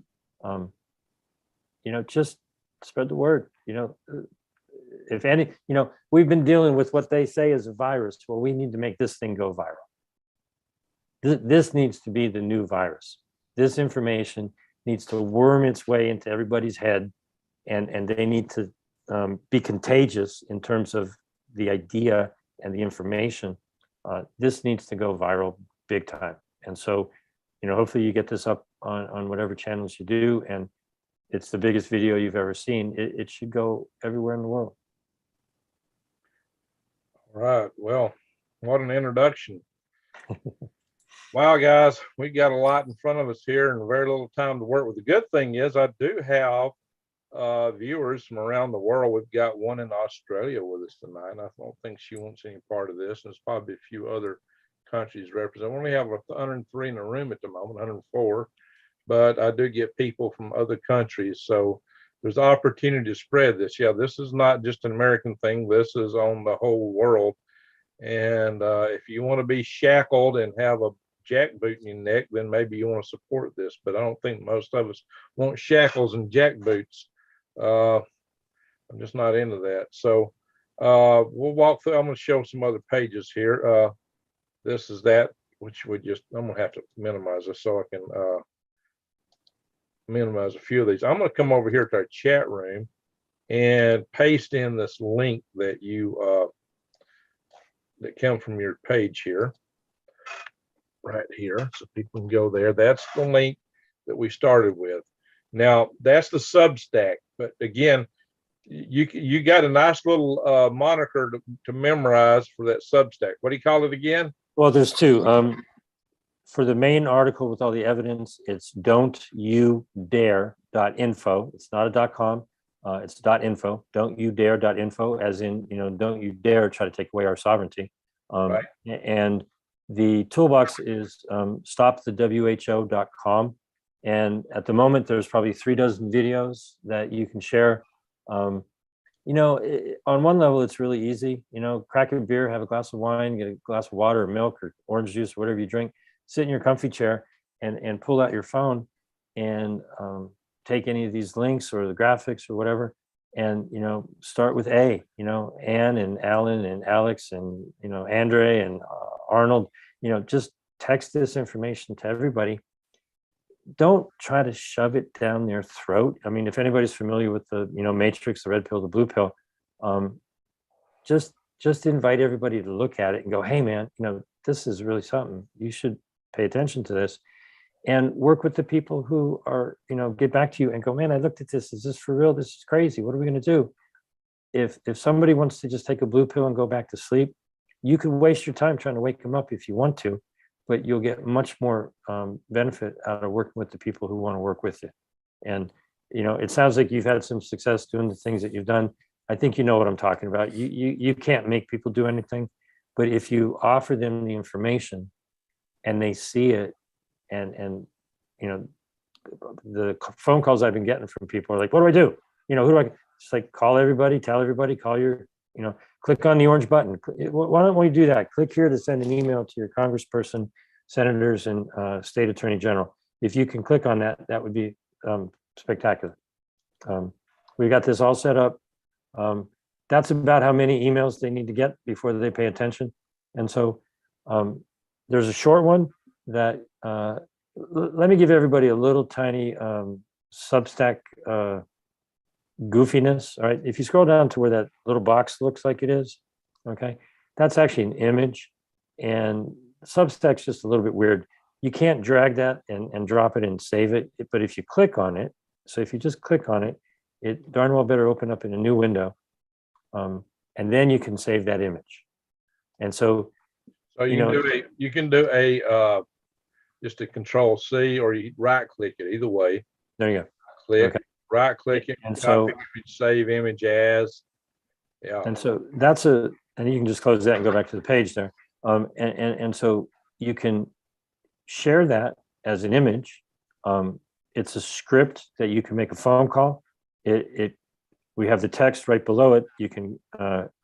Just spread the word. If any, we've been dealing with what they say is a virus. Well, we need to make this thing go viral. This needs to be the new virus. This information needs to worm its way into everybody's head, and they need to be contagious in terms of the idea and the information. This needs to go viral big time. And so, hopefully you get this up on whatever channels you do, and it's the biggest video you've ever seen. It should go everywhere in the world. All right. Well, what an introduction. Wow, guys, we got a lot in front of us here and very little time to work with. The good thing is I do have viewers from around the world. We've got one in Australia with us tonight. I don't think she wants any part of this. There's probably a few other countries represented. We only have 103 in the room at the moment, 104, but I do get people from other countries. So there's opportunity to spread this. Yeah, this is not just an American thing. This is on the whole world. And if you want to be shackled and have a jackboot in your neck, then maybe you want to support this. But I don't think most of us want shackles and jackboots. I'm just not into that. So we'll walk through. I'm going to show some other pages here. This is that, which I'm going to have to minimize this so I can minimize a few of these. I'm going to come over here to our chat room and paste in this link that that came from your page here, right here, so people can go there. That's the link that we started with. Now that's the Substack, but again, you got a nice little moniker to memorize for that Substack. What do you call it again? Well, there's two. For the main article with all the evidence, it's don'toudare.info. It's not a .com. It's .info. Don'toudare.info, as in, don't you dare try to take away our sovereignty. Right. And the toolbox is stopthewho.com. And at the moment, there's probably 36 videos that you can share. On one level, it's really easy. Crack a beer, have a glass of wine, get a glass of water or milk or orange juice, or whatever you drink, sit in your comfy chair and pull out your phone and take any of these links or the graphics or whatever, and start with Ann and Alan and Alex and Andre and Arnold. Just text this information to everybody. don't try to shove it down their throat. I mean, if anybody's familiar with the, matrix, the red pill, the blue pill, just invite everybody to look at it and go, hey man, this is really something. You should pay attention to this, and work with the people who are, get back to you and go, man, I looked at this. Is this for real? This is crazy. What are we going to do? If somebody wants to just take a blue pill and go back to sleep, you can waste your time trying to wake them up if you want to, but you'll get much more benefit out of working with the people who want to work with you. And, it sounds like you've had some success doing the things that you've done. I think you know what I'm talking about. You can't make people do anything, but if you offer them the information and they see it, and the phone calls I've been getting from people are like, what do I do? Who do I, just like call everybody, tell everybody, call your, click on the orange button. Why don't we do that? Click here to send an email to your congressperson, senators, and state attorney general. If you can click on that, that would be spectacular. We got this all set up. That's about how many emails they need to get before they pay attention. And so there's a short one that, let me give everybody a little tiny Substack goofiness. All right, if you scroll down to where that little box looks like it is, okay, that's actually an image, and Substack's just a little bit weird. You can't drag that and drop it and save it, but if you click on it, so if you just click on it, it darn well better open up in a new window, and then you can save that image. And so you can do a just a Control C, or you right click it, either way. There you go. Click, okay. right click it, and so save image as. Yeah. And so and you can just close that and go back to the page there. And so you can share that as an image. It's a script that you can make a phone call. We have the text right below it. You can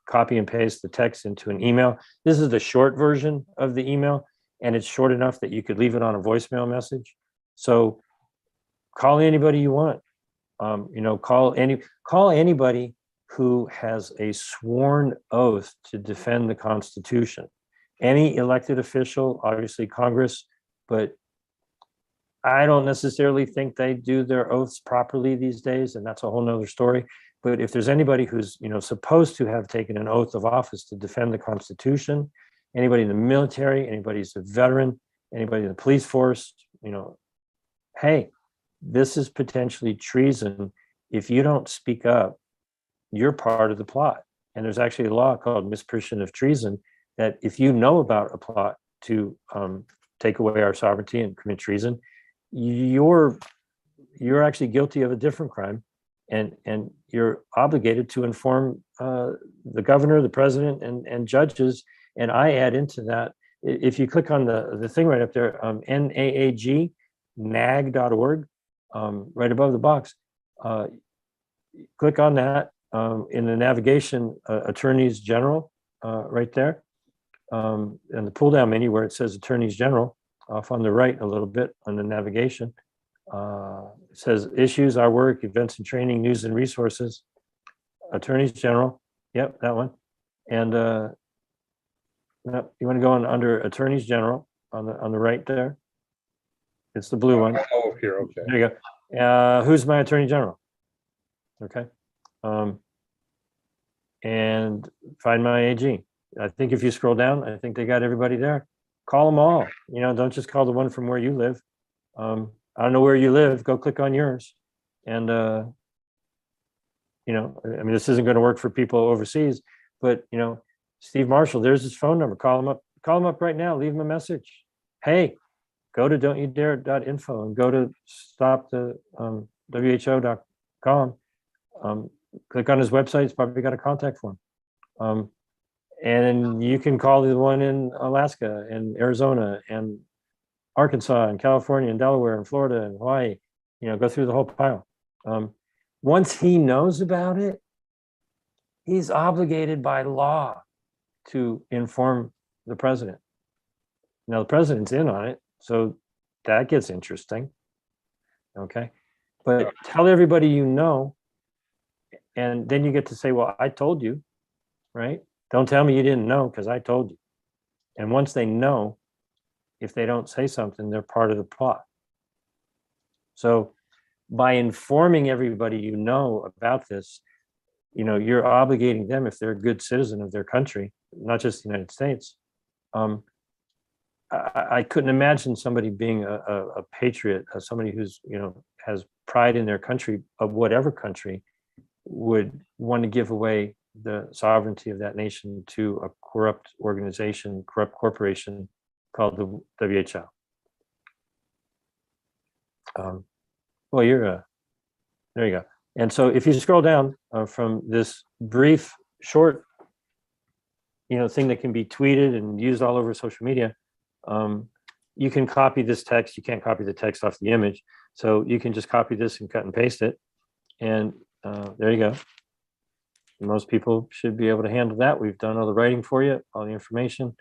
copy and paste the text into an email. This is the short version of the email, and it's short enough that you could leave it on a voicemail message. So call anybody you want. Call anybody who has a sworn oath to defend the Constitution. Any elected official, obviously Congress, but I don't necessarily think they do their oaths properly these days, and that's a whole nother story. But if there's anybody who's supposed to have taken an oath of office to defend the Constitution, anybody in the military, anybody who's a veteran, anybody in the police force, hey, this is potentially treason. If you don't speak up, you're part of the plot. And there's actually a law called misprision of treason that if you know about a plot to take away our sovereignty and commit treason, you're actually guilty of a different crime, and you're obligated to inform the governor, the president, and judges. And I add into that, if you click on the thing right up there, NAAG, nag.org, right above the box, click on that in the navigation, attorneys general, right there, and the pull down menu where it says attorneys general, off on the right a little bit on the navigation. It says issues, our work, events and training, news and resources, attorneys general. Yep, that one. And you want to go on under attorneys general on the right there. It's the blue one. Oh, here, okay. There you go. Who's my attorney general? Okay. And find my AG. I think if you scroll down, I think they got everybody there. Call them all. Don't just call the one from where you live. I don't know where you live. Go click on yours. And this isn't going to work for people overseas, but Steve Marshall, there's his phone number. Call him up. Call him up right now. Leave him a message. Hey, go to don'tyoudare.info and go to stopthewho.com. Click on his website. It's probably got a contact form. And you can call the one in Alaska and Arizona and Arkansas and California and Delaware and Florida and Hawaii. Go through the whole pile. Once he knows about it, he's obligated by law to inform the president. Now the president's in on it, so that gets interesting. Okay, but tell everybody and then you get to say, well, I told you, right? Don't tell me you didn't know, because I told you. And once they know, if they don't say something, they're part of the plot. So by informing everybody you know about this, you're obligating them, if they're a good citizen of their country, not just the United States. I couldn't imagine somebody being a patriot, somebody who's, has pride in their country, of whatever country, would want to give away the sovereignty of that nation to a corrupt organization, corrupt corporation called the WHO. Well, there you go. And so if you scroll down from this brief, short, thing that can be tweeted and used all over social media, you can copy this text. You can't copy the text off the image. So you can just copy this and cut and paste it. And there you go. Most people should be able to handle that. We've done all the writing for you, all the information.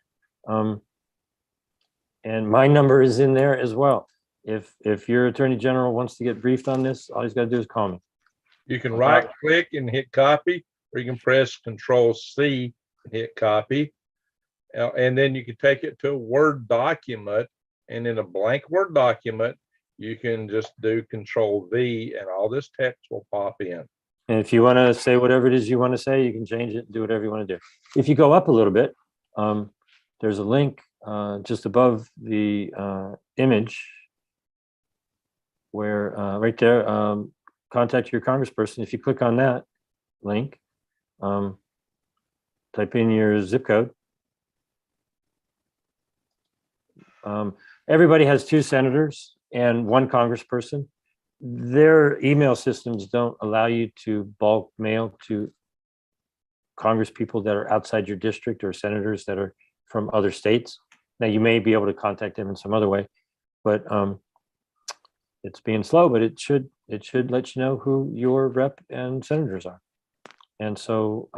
And my number is in there as well. If your attorney general wants to get briefed on this, all he's got to do is call me. You can right click and hit copy, or you can press Control-C and hit copy. And then you can take it to a Word document, and in a blank Word document, you can just do Control-V and all this text will pop in. And if you want to say whatever it is you want to say, you can change it and do whatever you want to do. If you go up a little bit, there's a link just above the image where right there, contact your congressperson. If you click on that link, type in your zip code. Everybody has 2 senators and 1 congressperson. Their email systems don't allow you to bulk mail to Congress people that are outside your district, or senators that are from other states. Now, you may be able to contact them in some other way, but it's being slow, but it should let you know who your rep and senators are. And so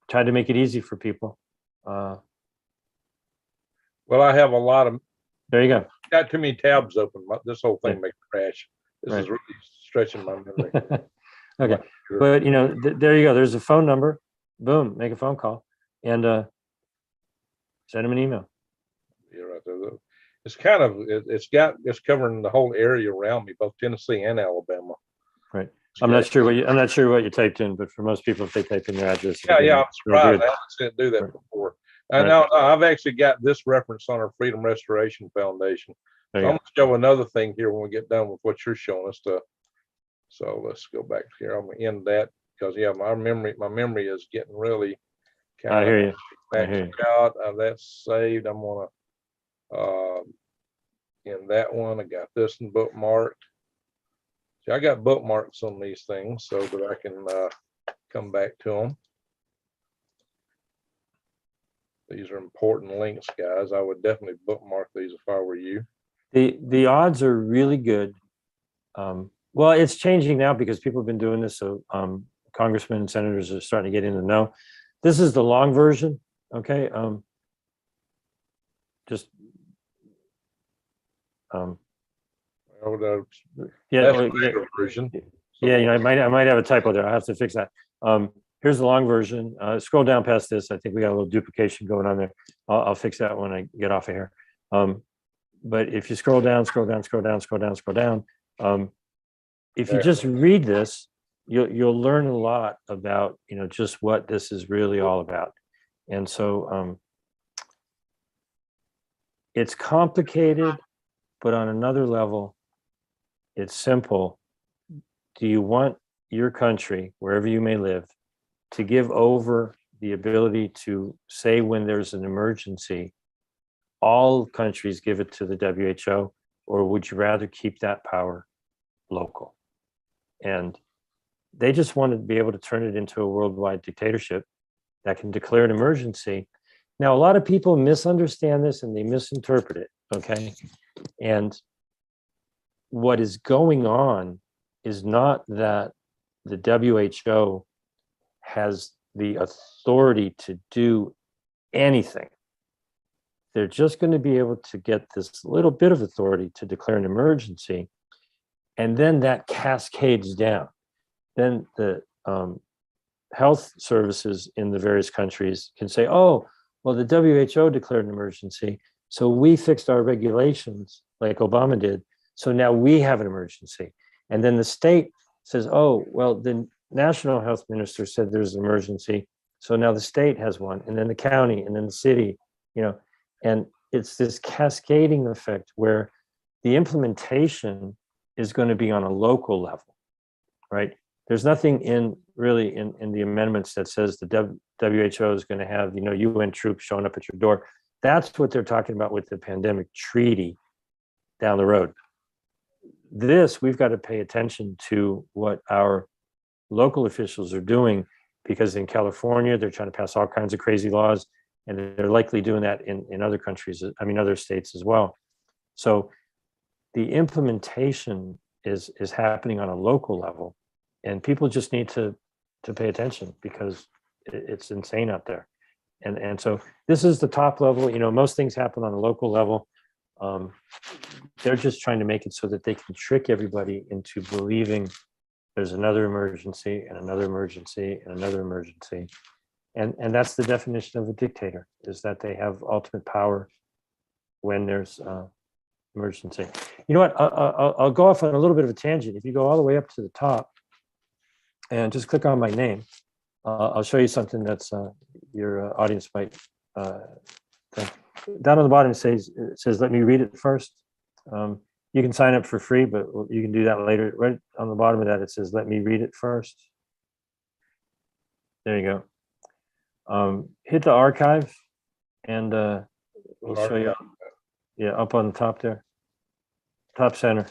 try to make it easy for people. Well, I have a lot of, there you go. Got too many tabs open. This whole thing makes me crash. This Right. is really stretching my memory. Okay, but there you go. There's a phone number. Boom, make a phone call and send them an email. You're right there. It's kind of, it's covering the whole area around me, both Tennessee and Alabama. Right. I'm not sure what you typed in, but for most people, if they type in their address, yeah, I'm surprised I didn't do that Right. before. And now I've actually got this reference on our Freedom Restoration Foundation. So I'm going to show another thing here when we get done with what you're showing us. So let's go back here. I'm going to end that because my memory is getting really kind of. I hear you. Maxed out. That's saved. I'm going to end that one. I got this one bookmarked. See, I got bookmarks on these things so that I can come back to them. These are important links, guys. I would definitely bookmark these if I were you. The odds are really good. Well, it's changing now because people have been doing this, so congressmen and senators are starting to get in the know. This is the long version, okay? Version. Yeah, I might have a typo there. I have to fix that. Here's the long version. Scroll down past this. I think we got a little duplication going on there. I'll fix that when I get off of here. But if you scroll down, if you just read this, you'll learn a lot about just what this is really all about. And so it's complicated, but on another level, it's simple. Do you want your country, wherever you may live, to give over the ability to say when there's an emergency, all countries give it to the WHO, or would you rather keep that power local? And they just want to be able to turn it into a worldwide dictatorship that can declare an emergency. Now, a lot of people misunderstand this and they misinterpret it, okay? And what is going on is not that the WHO has the authority to do anything. They're just going to be able to get this little bit of authority to declare an emergency, and then that cascades down. Then the health services in the various countries can say, oh, well, the WHO declared an emergency, so we fixed our regulations like Obama did, so now we have an emergency. And then the state says, oh, well, the national health minister said there's an emergency. So now the state has one, and then the county, and then the city, and it's this cascading effect where the implementation is going to be on a local level, right? There's nothing in the amendments that says the WHO is going to have, UN troops showing up at your door. That's what they're talking about with the pandemic treaty down the road. We've got to pay attention to what our local officials are doing, because in California, they're trying to pass all kinds of crazy laws, and they're likely doing that in other countries, other states as well. So the implementation is happening on a local level, and people just need to pay attention, because it's insane out there. And so this is the top level. Most things happen on a local level. They're just trying to make it so that they can trick everybody into believing there's another emergency and another emergency and another emergency. And that's the definition of a dictator, is that they have ultimate power when there's emergency. You know what? I'll go off on a little bit of a tangent. If you go all the way up to the top and just click on my name, I'll show you something that's your audience might think. Down on the bottom it says, let me read it first. You can sign up for free, but you can do that later. Right on the bottom of that, it says, let me read it first. There you go. Hit the archive, and we'll show you. Yeah, up on the top there. Top center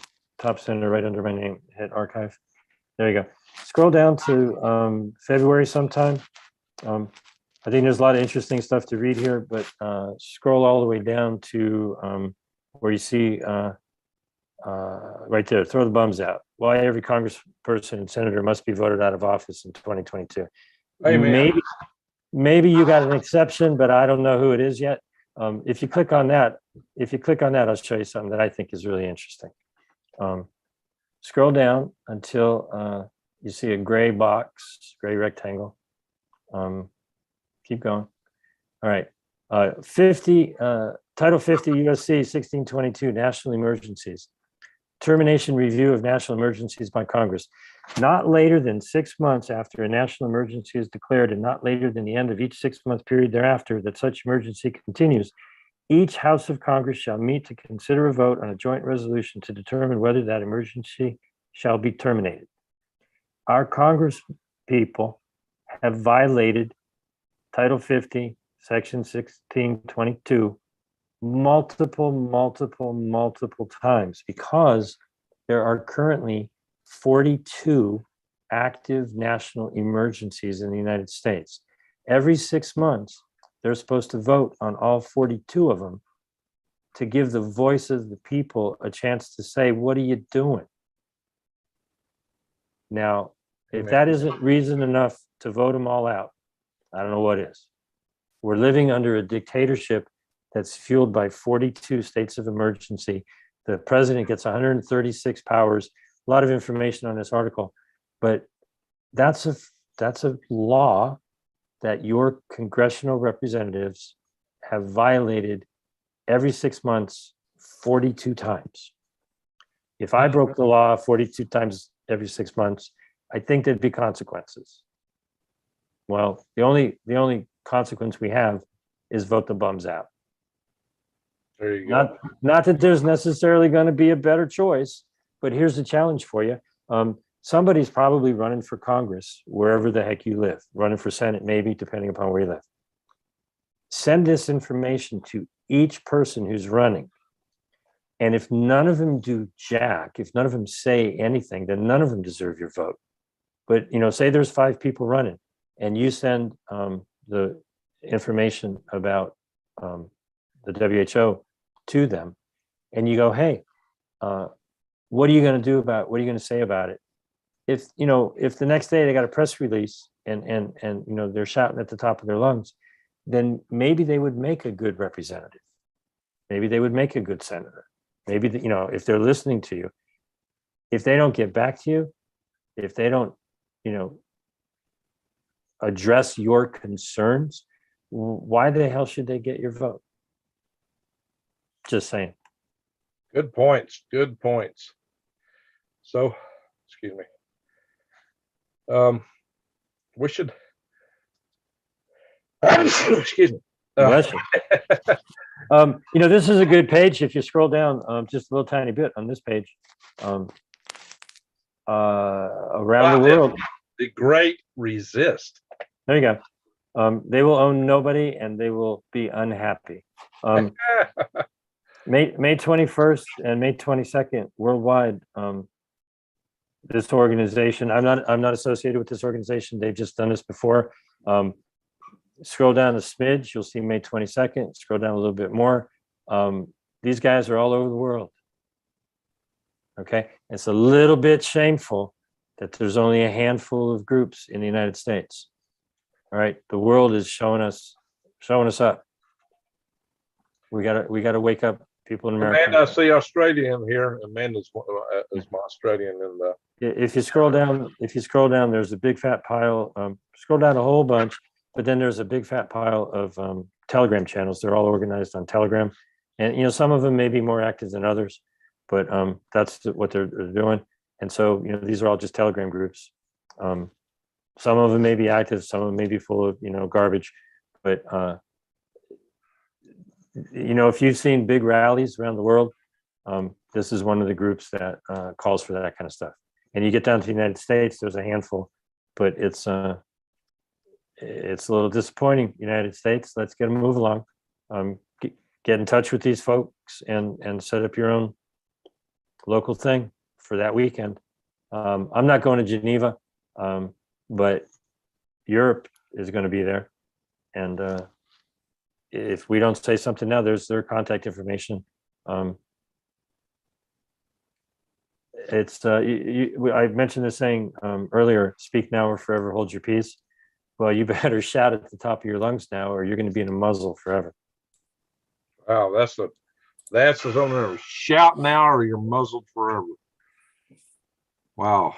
right under my name. Hit archive. There you go. Scroll down to February sometime. I think there's a lot of interesting stuff to read here, but scroll all the way down to where you see right there, throw the bums out. Why every congressperson and senator must be voted out of office in 2022. Amen. Maybe you got an exception, but I don't know who it is yet. If you click on that, I'll show you something that I think is really interesting. Scroll down until you see a gray box, gray rectangle. Keep going. All right. Title 50 USC 1622, National Emergencies. Termination review of national emergencies by Congress. Not later than 6 months after a national emergency is declared, and not later than the end of each 6-month period thereafter that such emergency continues, each House of Congress shall meet to consider a vote on a joint resolution to determine whether that emergency shall be terminated. Our Congress people have violated Title 50, Section 1622 multiple times, because there are currently 42 active national emergencies in the United States. Every 6 months, they're supposed to vote on all 42 of them to give the voice of the people a chance to say, what are you doing? Now, if that isn't reason enough to vote them all out, I don't know what is. We're living under a dictatorship that's fueled by 42 states of emergency. The president gets 136 powers. A lot of information on this article, but that's a law that your congressional representatives have violated every 6 months, 42 times. If I broke the law 42 times every 6 months, I think there'd be consequences. Well, the only consequence we have is vote the bums out. There you go. Not that there's necessarily going to be a better choice, but here's the challenge for you. Somebody's probably running for Congress wherever the heck you live, running for Senate, maybe, depending upon where you live. Send this information to each person who's running. And if none of them do jack, if none of them say anything, then none of them deserve your vote. But, say there's 5 people running, and you send the information about the WHO to them, and you go, hey, what are you going to say about it? If the next day they got a press release and they're shouting at the top of their lungs, then maybe they would make a good representative. Maybe they would make a good senator. Maybe if they're listening to you, if they don't get back to you, if they don't address your concerns, why the hell should they get your vote? Just saying. Good points. So excuse me. We should, excuse me. Bless you. This is a good page. If you scroll down just a little tiny bit on this page, around the world. The great resist. There you go. They will own nobody and they will be unhappy. May 21st and May 22nd worldwide. This organization, I'm not associated with this organization. They've just done this before. Scroll down a smidge, you'll see May 22nd. Scroll down a little bit more. These guys are all over the world. Okay, it's a little bit shameful that there's only a handful of groups in the United States. All right, the world is showing us up. We gotta wake up, people in America. And I see Australia in here. Amanda's is my Australian in the. If you scroll down, there's a big fat pile. Scroll down a whole bunch, but then there's a big fat pile of Telegram channels. They're all organized on Telegram, and some of them may be more active than others, but that's what they're doing. And so these are all just Telegram groups. Some of them may be active, some of them may be full of garbage, but if you've seen big rallies around the world, this is one of the groups that calls for that kind of stuff. And you get down to the United States, there's a handful, but it's a little disappointing. United States, let's get a move along. Get in touch with these folks and set up your own local thing for that weekend. I'm not going to Geneva, but Europe is going to be there. And if we don't say something now, there's their contact information. I mentioned this saying earlier, speak now or forever hold your peace. Well, you better shout at the top of your lungs now, or you're going to be in a muzzle forever. Wow, that's the something. Shout now, or you're muzzled forever. Wow,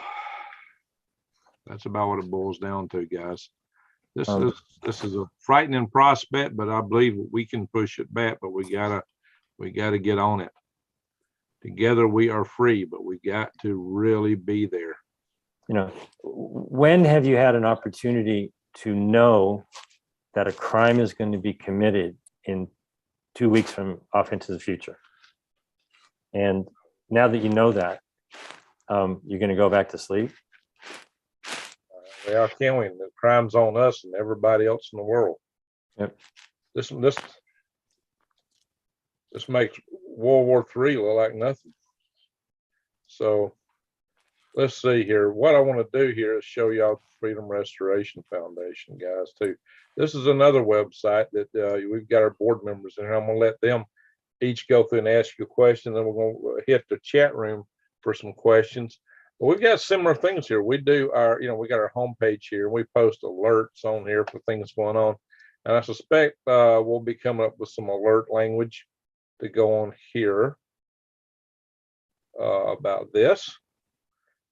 that's about what it boils down to, guys. This is a frightening prospect, but I believe we can push it back. But we gotta get on it. Together we are free, but we got to really be there. When have you had an opportunity to know that a crime is going to be committed in 2 weeks from off into the future? And now that you know that, you're going to go back to sleep? How can we? The crime's on us and everybody else in the world. Yep. This makes World War III look like nothing. So let's see here. What I want to do here is show y'all the Freedom Restoration Foundation, guys, too. This is another website that we've got our board members in here. I'm going to let them each go through and ask you a question. Then we're going to hit the chat room for some questions. But we've got similar things here. We do our, we got our homepage here, and we post alerts on here for things going on. And I suspect we'll be coming up with some alert language to go on here about this.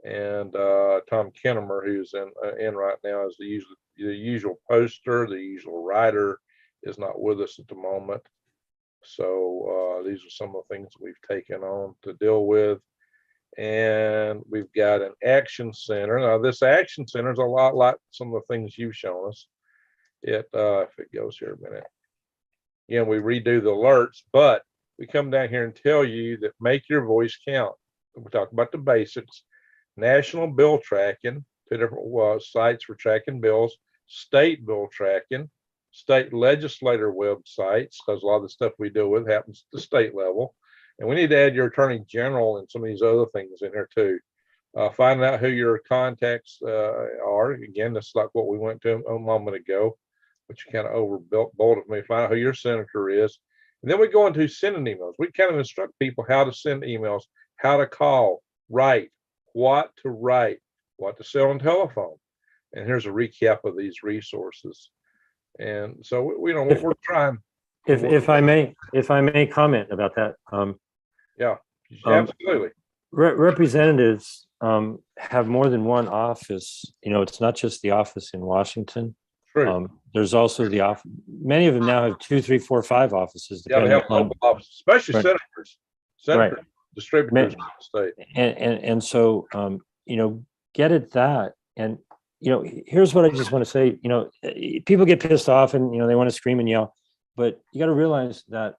And Tom Kinnemer, who's in right now, is the usual poster. The usual writer is not with us at the moment. So these are some of the things we've taken on to deal with. And we've got an action center. Now, this action center is a lot like some of the things you've shown us. If it goes here a minute. Again, we redo the alerts, but we come down here and tell you that make your voice count. We talk about the basics. National bill tracking, 2 different sites for tracking bills, state bill tracking, state legislator websites, because a lot of the stuff we deal with happens at the state level. And we need to add your attorney general and some of these other things in here too. Find out who your contacts are. Again, that's like what we went to a moment ago, which kind of overbold of me. Find out who your senator is. And then we go into sending emails. We kind of instruct people how to send emails, how to call, write, what to sell on telephone. And here's a recap of these resources. And so we're trying. If I may comment about that. Yeah, absolutely. Representatives have more than one office. It's not just the office in Washington. True. There's also the office. Many of them now have 2, 3, 4, 5 offices. Yeah, they have local offices, especially right. senators, right. distributors in the state. And so get at that. And, here's what I just want to say, people get pissed off and, they want to scream and yell, but you got to realize that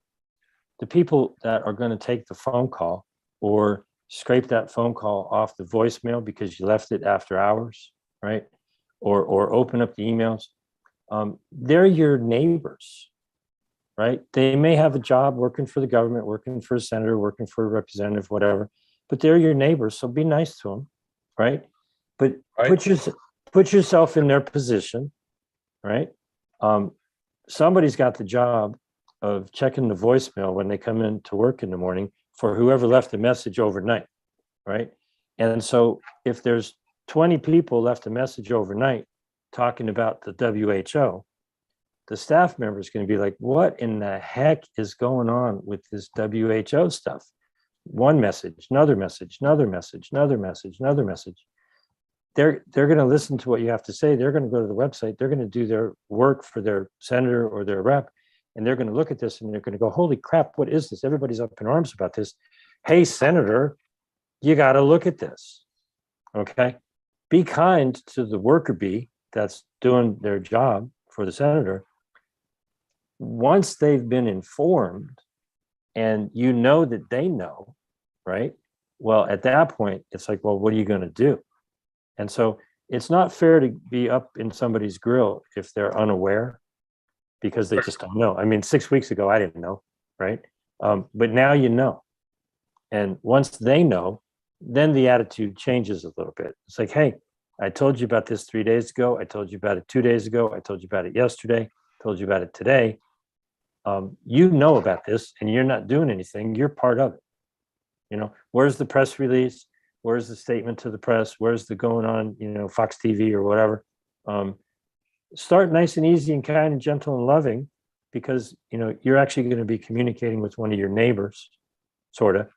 the people that are going to take the phone call or scrape that phone call off the voicemail because you left it after hours, right? Or open up the emails, they're your neighbors, right? They may have a job working for the government, working for a senator, working for a representative, whatever, but they're your neighbors. So be nice to them, right? But put yourself in their position, right? Somebody's got the job of checking the voicemail when they come in to work in the morning for whoever left the message overnight, right? And so if there's 20 people left a message overnight talking about the WHO, the staff member is going to be like, what in the heck is going on with this WHO stuff? One message, another message, another message, another message, another message. They're going to listen to what you have to say. They're going to go to the website. They're going to do their work for their senator or their rep. And they're going to look at this and they're going to go, holy crap, what is this? Everybody's up in arms about this. Hey, Senator, you got to look at this. Okay. Be kind to the worker bee that's doing their job for the senator. Once they've been informed and that they know, right? Well, at that point, it's like, well, what are you going to do? And so it's not fair to be up in somebody's grill if they're unaware because they just don't know. I mean, 6 weeks ago, I didn't know, right? But now you know. And once they know, then the attitude changes a little bit. It's like, hey, I told you about this 3 days ago. I told you about it 2 days ago. I told you about it yesterday. I told you about it today. You know about this and you're not doing anything. You're part of it. Where's the press release? Where's the statement to the press? Where's the going on, Fox TV or whatever? Start nice and easy and kind and gentle and loving because, you're actually going to be communicating with one of your neighbors, sort of.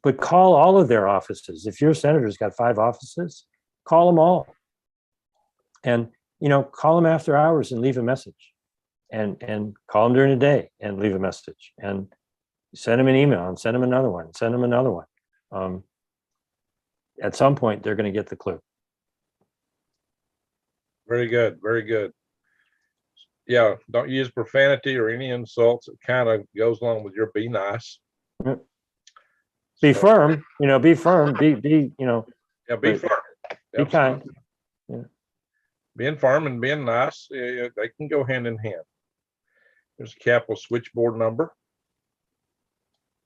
But call all of their offices. If your senator's got 5 offices, call them all. And, call them after hours and leave a message. And call them during the day and leave a message. And send them an email and send them another one. Send them another one. At some point, they're going to get the clue. Very good. Very good. Yeah. Don't use profanity or any insults. It kind of goes along with your be nice. Be firm, be firm, be. Yeah, be firm. Be kind. Yeah. Being firm and being nice, they can go hand in hand. There's a Capitol switchboard number.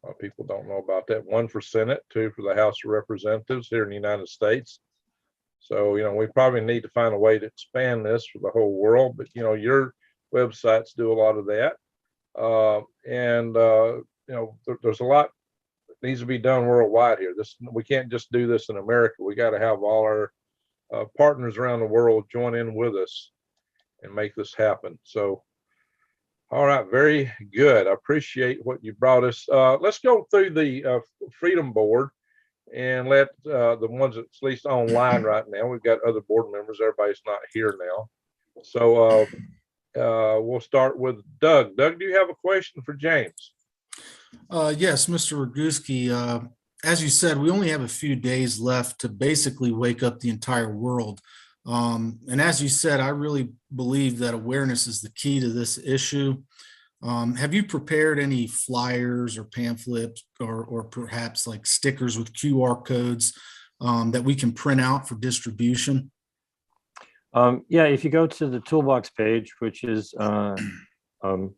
A lot of people don't know about that. 1 for Senate, 2 for the House of Representatives here in the United States. So, we probably need to find a way to expand this for the whole world. But, your websites do a lot of that. There's a lot that needs to be done worldwide here. We can't just do this in America. We got to have all our partners around the world join in with us and make this happen. So, all right, very good. I appreciate what you brought us. Let's go through the Freedom Board and let the ones that's at least online right now. We've got other board members. Everybody's not here now. So we'll start with Doug. Doug, do you have a question for James? Yes, Mr. Roguski. As you said, we only have a few days left to basically wake up the entire world. And as you said, I really believe that awareness is the key to this issue. Have you prepared any flyers or pamphlets or perhaps like stickers with QR codes that we can print out for distribution? Yeah, if you go to the toolbox page, which is and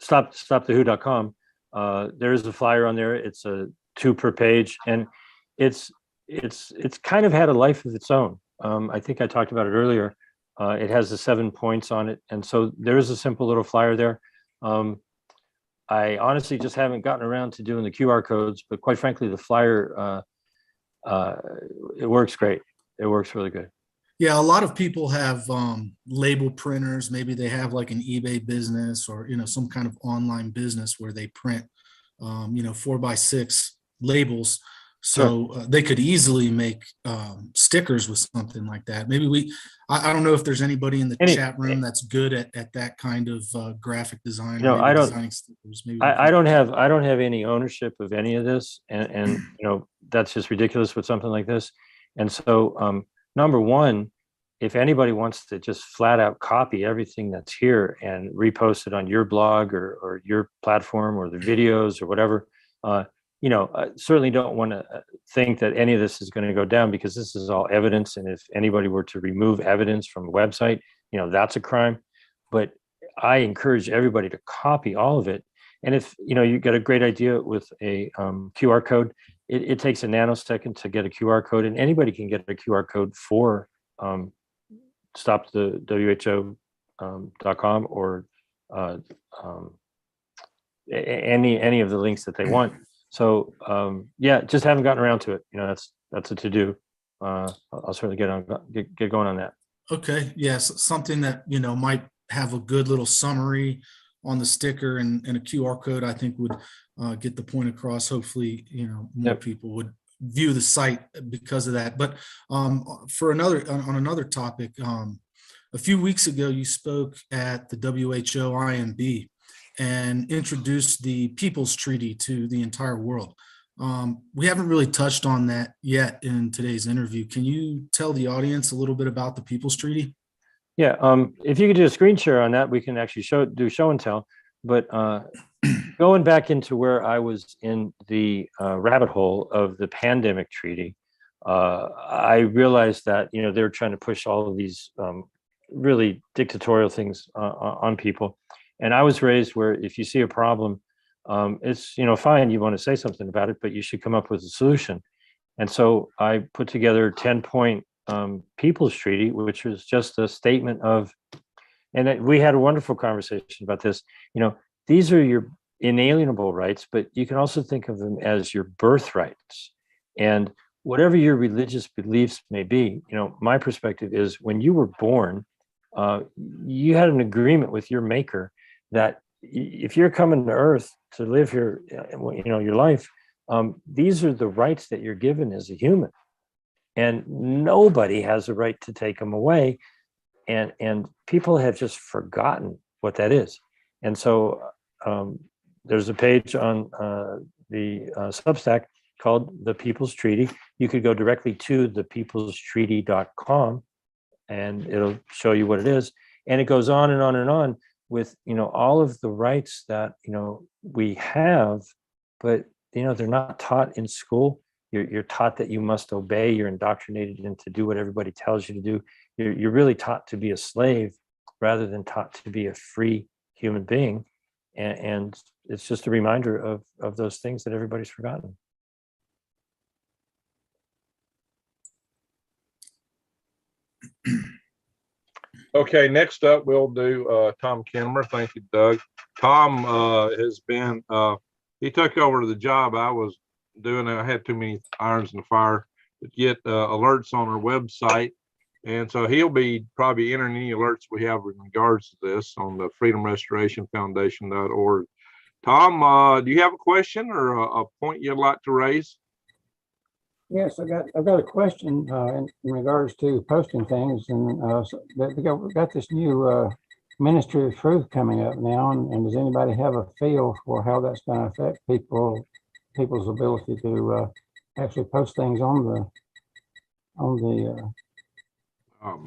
stopthewho.com, there is a flyer on there. It's a 2 per page, and it's kind of had a life of its own. I think I talked about it earlier. It has the 7 points on it. And so there is a simple little flyer there. I honestly just haven't gotten around to doing the QR codes, but quite frankly, the flyer, it works great. It works really good. Yeah, a lot of people have label printers. Maybe they have like an eBay business or, some kind of online business where they print, 4x6 labels. So they could easily make stickers with something like that. Maybe I don't know if there's anybody in the chat room that's good at that kind of graphic design. No, I don't. Designing stickers. Maybe I don't have any ownership of any of this, and that's just ridiculous with something like this. And so, number one, if anybody wants to just flat out copy everything that's here and repost it on your blog or your platform or the videos or whatever, I certainly don't want to think that any of this is going to go down, because this is all evidence. And if anybody were to remove evidence from a website, that's a crime. But I encourage everybody to copy all of it. And if you got a great idea with a QR code, it takes a nanosecond to get a QR code, and anybody can get a QR code for stopthewho.com or any of the links that they want. So just haven't gotten around to it. That's a to do. I'll certainly get going on that. Okay, yes, something that might have a good little summary on the sticker and a QR code, I think would get the point across. Hopefully, more people would view the site because of that. But on another topic, a few weeks ago, you spoke at the WHO IMB and introduced the People's Treaty to the entire world. We haven't really touched on that yet in today's interview. Can you tell the audience a little bit about the People's Treaty? Yeah, if you could do a screen share on that, we can actually do show and tell. But going back into where I was in the rabbit hole of the pandemic treaty, I realized that they were trying to push all of these really dictatorial things on people. And I was raised where if you see a problem, it's fine, you want to say something about it, but you should come up with a solution. And so I put together 10-point People's Treaty, which was just a statement of, and we had a wonderful conversation about this. These are your inalienable rights, but you can also think of them as your birthrights. And whatever your religious beliefs may be, my perspective is when you were born, you had an agreement with your maker that if you're coming to Earth to live here, your life, these are the rights that you're given as a human. And nobody has a right to take them away. And people have just forgotten what that is. And so there's a page on the Substack called The People's Treaty. You could go directly to thepeoplestreaty.com and it'll show you what it is. And it goes on and on and on with, all of the rights that, we have, but, they're not taught in school. You're taught that you must obey. You're indoctrinated into do what everybody tells you to do. You're really taught to be a slave rather than taught to be a free human being. And it's just a reminder of those things that everybody's forgotten. Okay, next up, we'll do Tom Kinnemer. Thank you, Doug. Tom has been, he took over the job I was doing. I had too many irons in the fire to get alerts on our website. And so he'll be probably entering any alerts we have in regards to this on the freedomrestorationfoundation.org. Tom, do you have a question or a point you'd like to raise? Yes, I've got a question in regards to posting things, and we've got this new Ministry of Truth coming up now, and does anybody have a feel for how that's going to affect people's ability to actually post things on the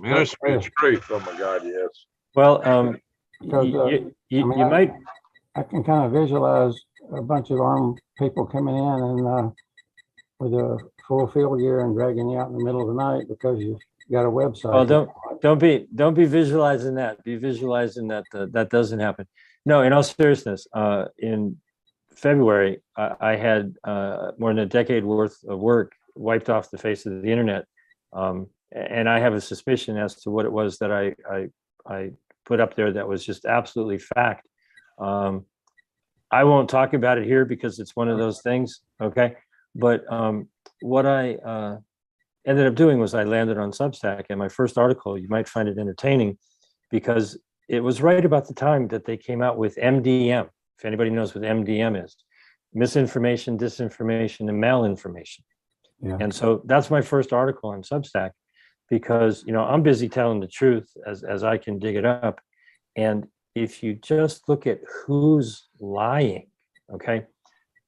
Ministry of Truth? Oh my God, yes. Well, because, you might. I can kind of visualize a bunch of armed people coming in and with a full field gear and dragging you out in the middle of the night because you've got a website. Well, don't be visualizing that. Be visualizing that that doesn't happen. No, in all seriousness, in February, I had more than a decade worth of work wiped off the face of the internet, and I have a suspicion as to what it was that I put up there that was just absolutely fact. I won't talk about it here because it's one of those things. Okay. But what I ended up doing was I landed on Substack, and my first article, you might find it entertaining because it was right about the time that they came out with MDM. If anybody knows what MDM is, misinformation, disinformation, and malinformation. Yeah. And so that's my first article on Substack because, I'm busy telling the truth as I can dig it up. And if you just look at who's lying, okay,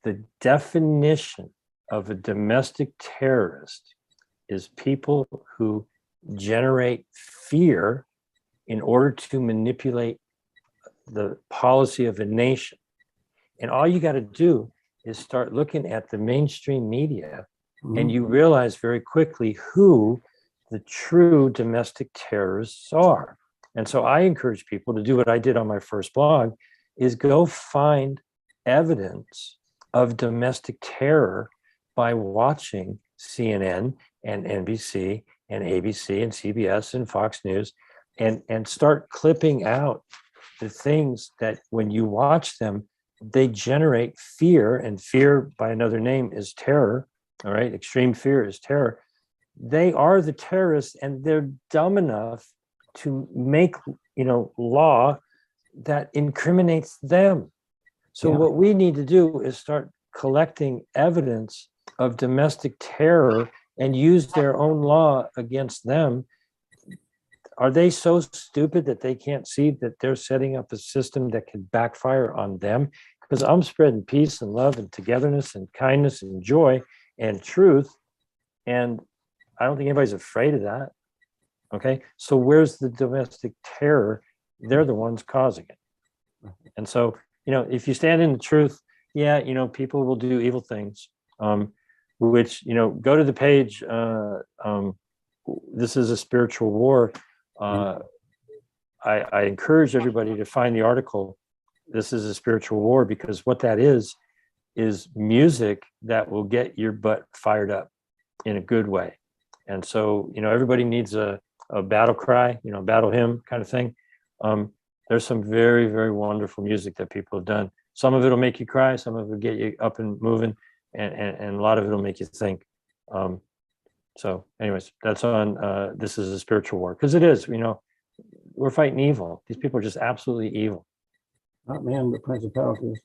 the definition of a domestic terrorist is people who generate fear in order to manipulate the policy of a nation. And all you got to do is start looking at the mainstream media, and you realize very quickly who the true domestic terrorists are. And so I encourage people to do what I did on my first blog, is go find evidence of domestic terror by watching CNN and NBC and ABC and CBS and Fox News, and start clipping out the things that when you watch them, they generate fear, and fear by another name is terror. All right. Extreme fear is terror. They are the terrorists, and they're dumb enough to make, law that incriminates them. So what we need to do is start collecting evidence of domestic terror and use their own law against them. Are they so stupid that they can't see that they're setting up a system that could backfire on them? Because I'm spreading peace and love and togetherness and kindness and joy and truth. And I don't think anybody's afraid of that. Okay. So where's the domestic terror? They're the ones causing it. And so, if you stand in the truth, people will do evil things, which, go to the page. This is a spiritual war. I encourage everybody to find the article. This is a spiritual war, because what that is music that will get your butt fired up in a good way. And so, everybody needs a battle cry, battle hymn kind of thing. There's some very, very wonderful music that people have done. Some of it will make you cry, some of it will get you up and moving, and a lot of it will make you think. So anyways, that's on This is a Spiritual War, because it is, we're fighting evil. These people are just absolutely evil. Not men, but principalities.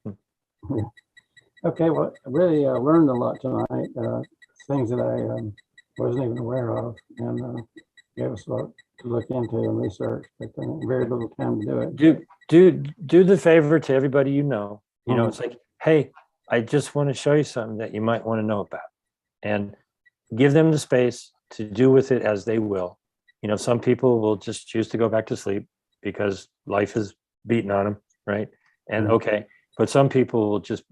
Yeah. Okay, well, I really learned a lot tonight, things that I wasn't even aware of, and gave us a lot to look into and research, but very little time to do it. Do the favor to everybody it's like, hey, I just want to show you something that you might want to know about, and give them the space to do with it as they will. Some people will just choose to go back to sleep because life is beating on them, right? And okay, but some people will just,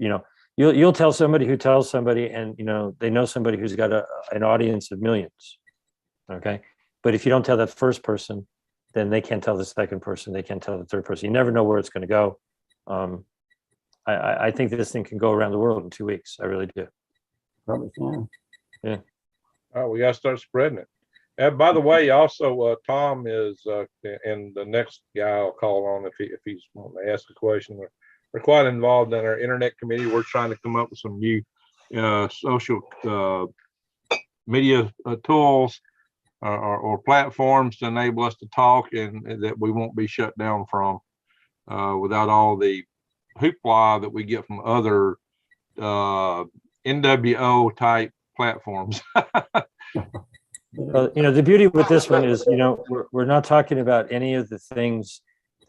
you'll tell somebody who tells somebody, and they know somebody who's got an audience of millions. Okay, but if you don't tell that first person, then they can't tell the second person, they can't tell the third person. You never know where it's going to go. I think this thing can go around the world in 2 weeks. I really do. Probably can. Yeah. Oh, we got to start spreading it. And by the way, also Tom is, and the next guy I'll call on if he's wanting to ask a question. We're quite involved in our internet committee. We're trying to come up with some new social media tools or platforms to enable us to talk, and that we won't be shut down from without all the hoopla that we get from other NWO type platforms. Well, the beauty with this one is, we're not talking about any of the things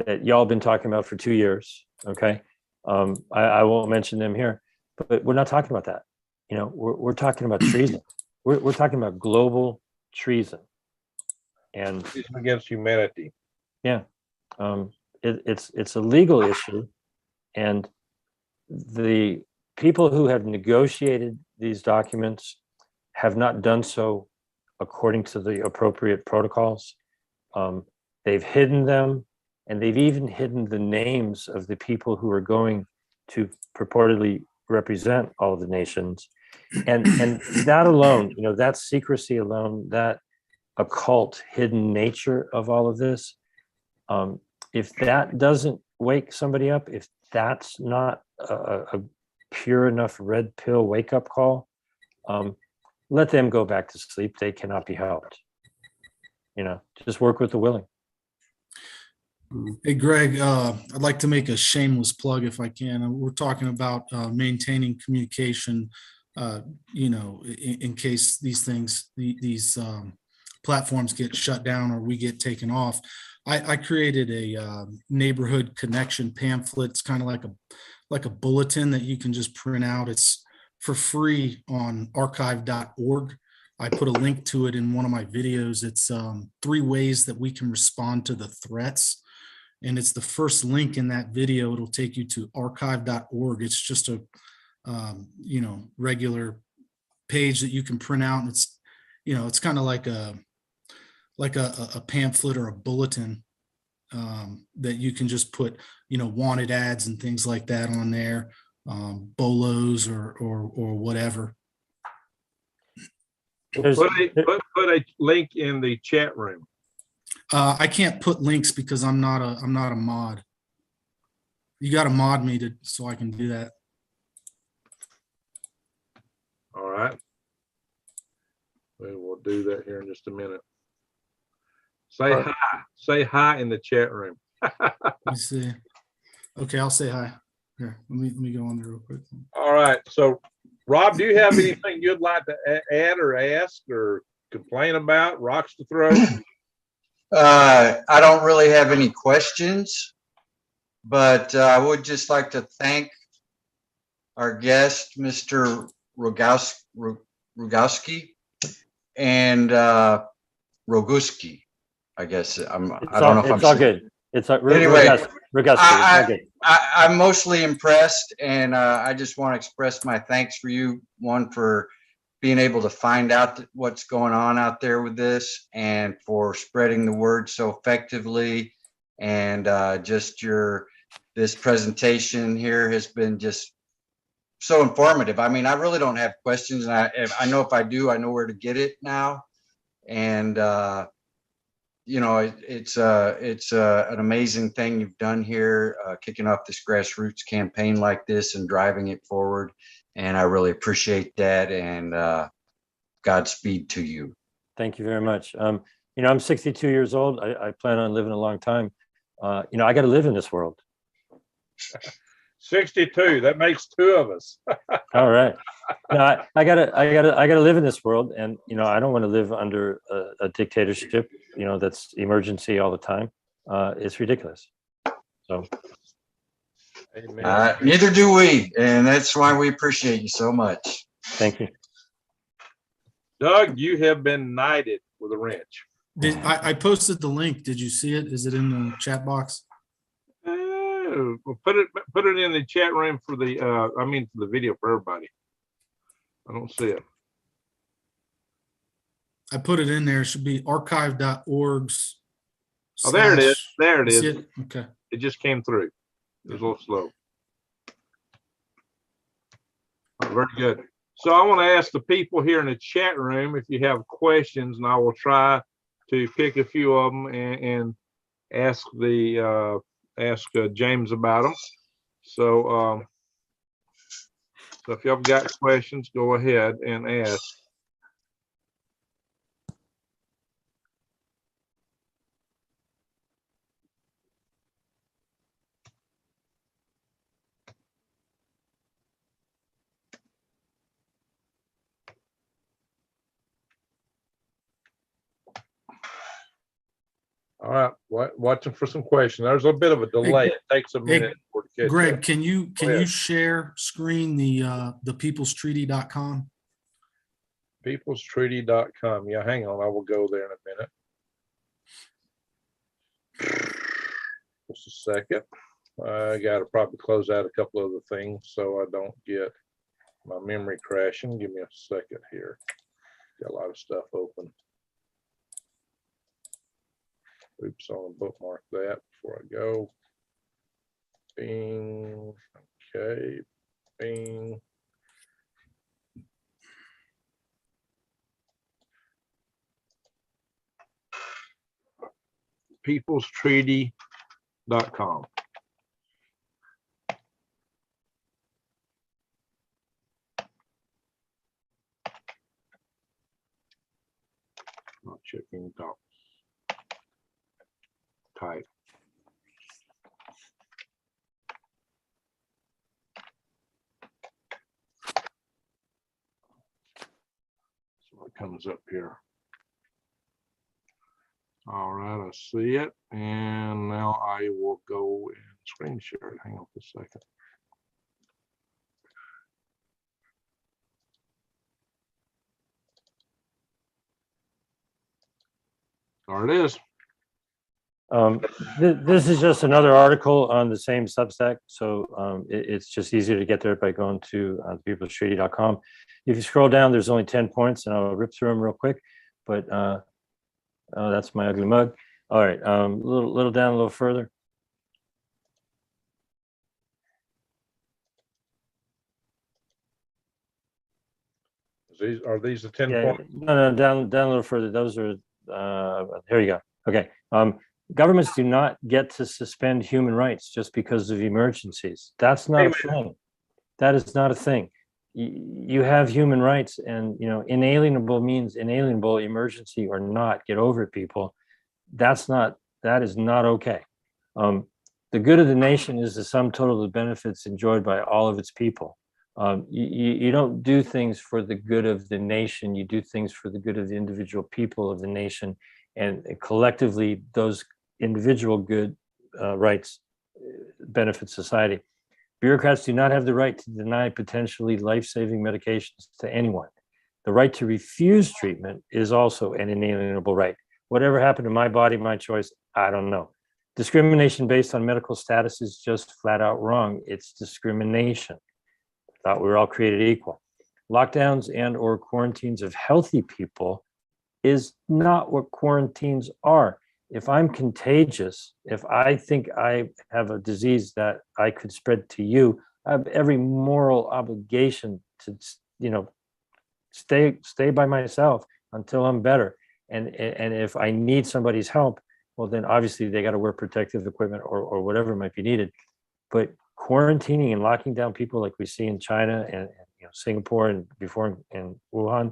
that y'all been talking about for 2 years. Okay. I won't mention them here, but we're not talking about that. We're talking about treason. We're talking about global treason, and Treason against humanity. Yeah. It's a legal issue, and the people who have negotiated these documents have not done so according to the appropriate protocols. They've hidden them, and they've even hidden the names of the people who are going to purportedly represent all of the nations. And that alone, that secrecy alone, that occult hidden nature of all of this, if that doesn't wake somebody up, if that's not a pure enough red pill wake up call, let them go back to sleep. They cannot be helped. Just work with the willing. Hey, Greg, I'd like to make a shameless plug if I can. We're talking about maintaining communication, in case these things, these platforms get shut down or we get taken off. I created a neighborhood connection pamphlet. It's kind of like a bulletin that you can just print out. It's for free on archive.org. I put a link to it in one of my videos. It's 3 ways that we can respond to the threats. And it's the first link in that video. It'll take you to archive.org. It's just a, regular page that you can print out. And it's, it's kind of like a pamphlet or a bulletin that you can just put, wanted ads and things like that on there, bolos or whatever. Put a link in the chat room. I can't put links because I'm not a mod. You got to mod me so I can do that. All right. We will do that here in just a minute. Say hi. Say hi in the chat room. Let me see. Okay, I'll say hi. Here, let me go on there real quick. All right. So, Rob, do you have anything you'd like to add or ask or complain about? Rocks to throw? I don't really have any questions, but I would just like to thank our guest, Mr. Roguski and Roguski. I guess I don't know if it's all good. It's anyway. Roguski. I'm mostly impressed, and I just want to express my thanks for you, one, for being able to find out what's going on out there with this, and for spreading the word so effectively. And just this presentation here has been just so informative. I mean, I really don't have questions. And I know if I do, I know where to get it now. And it's an amazing thing you've done here, kicking off this grassroots campaign like this and driving it forward. And I really appreciate that. And Godspeed to you. Thank you very much. I'm 62 years old. I plan on living a long time. I got to live in this world. 62. That makes 2 of us. All right. No, I gotta live in this world, and I don't want to live under a dictatorship. That's emergency all the time. It's ridiculous. So. Amen. Neither do we, and that's why we appreciate you so much. Thank you. Doug, you have been knighted with a wrench. I posted the link. Did you see it? Is it in the chat box? Well, put it in the chat room for the for the video for everybody. I don't see it. I put it in there. It should be archive.org's. Oh, there it is. There it is. It? Okay. It just came through. It was a little slow. Very good. So I want to ask the people here in the chat room if you have questions, and I will try to pick a few of them and ask James about them. So, so if y'all got questions, go ahead and ask. All right, watching for some questions. There's a bit of a delay. It takes a minute for it to catch Greg, up. can you share screen the peoplestreaty.com? Peoplestreaty.com. Yeah, hang on. I will go there in a minute. Just a second. I got to probably close out a couple of the things so I don't get my memory crashing. Give me a second here. Got a lot of stuff open. Oops, I want to bookmark that before I go. Bing. Okay. Bing. peoplestreaty.com. Not checking docs. Type. So it comes up here. All right, I see it. And now I will go and screen share it. Hang on for a second. There it is. This is just another article on the same Substack, so it's just easier to get there by going to peoplestreaty.com. If you scroll down, there's only 10 points, and I'll rip through them real quick. But oh, that's my ugly mug. All right, little down, a little further. Are these the 10 Yeah, points? no, down a little further. Those are here you go. Okay. Governments do not get to suspend human rights just because of emergencies. That's not a thing. That is not a thing. You have human rights, and inalienable means inalienable, emergency or not. Get over it, people. That is not okay. The good of the nation is the sum total of the benefits enjoyed by all of its people. You don't do things for the good of the nation. You do things for the good of the individual people of the nation, and collectively those individual good rights benefit society. Bureaucrats do not have the right to deny potentially life-saving medications to anyone. The right to refuse treatment is also an inalienable right. Whatever happened to my body, my choice, I don't know. Discrimination based on medical status is just flat out wrong. It's discrimination. Thought we were all created equal. Lockdowns and or quarantines of healthy people is not what quarantines are. If I'm contagious, if I think I have a disease that I could spread to you, I have every moral obligation to, stay by myself until I'm better. And if I need somebody's help, well, then obviously they got to wear protective equipment or whatever might be needed. But quarantining and locking down people like we see in China and Singapore and before in Wuhan,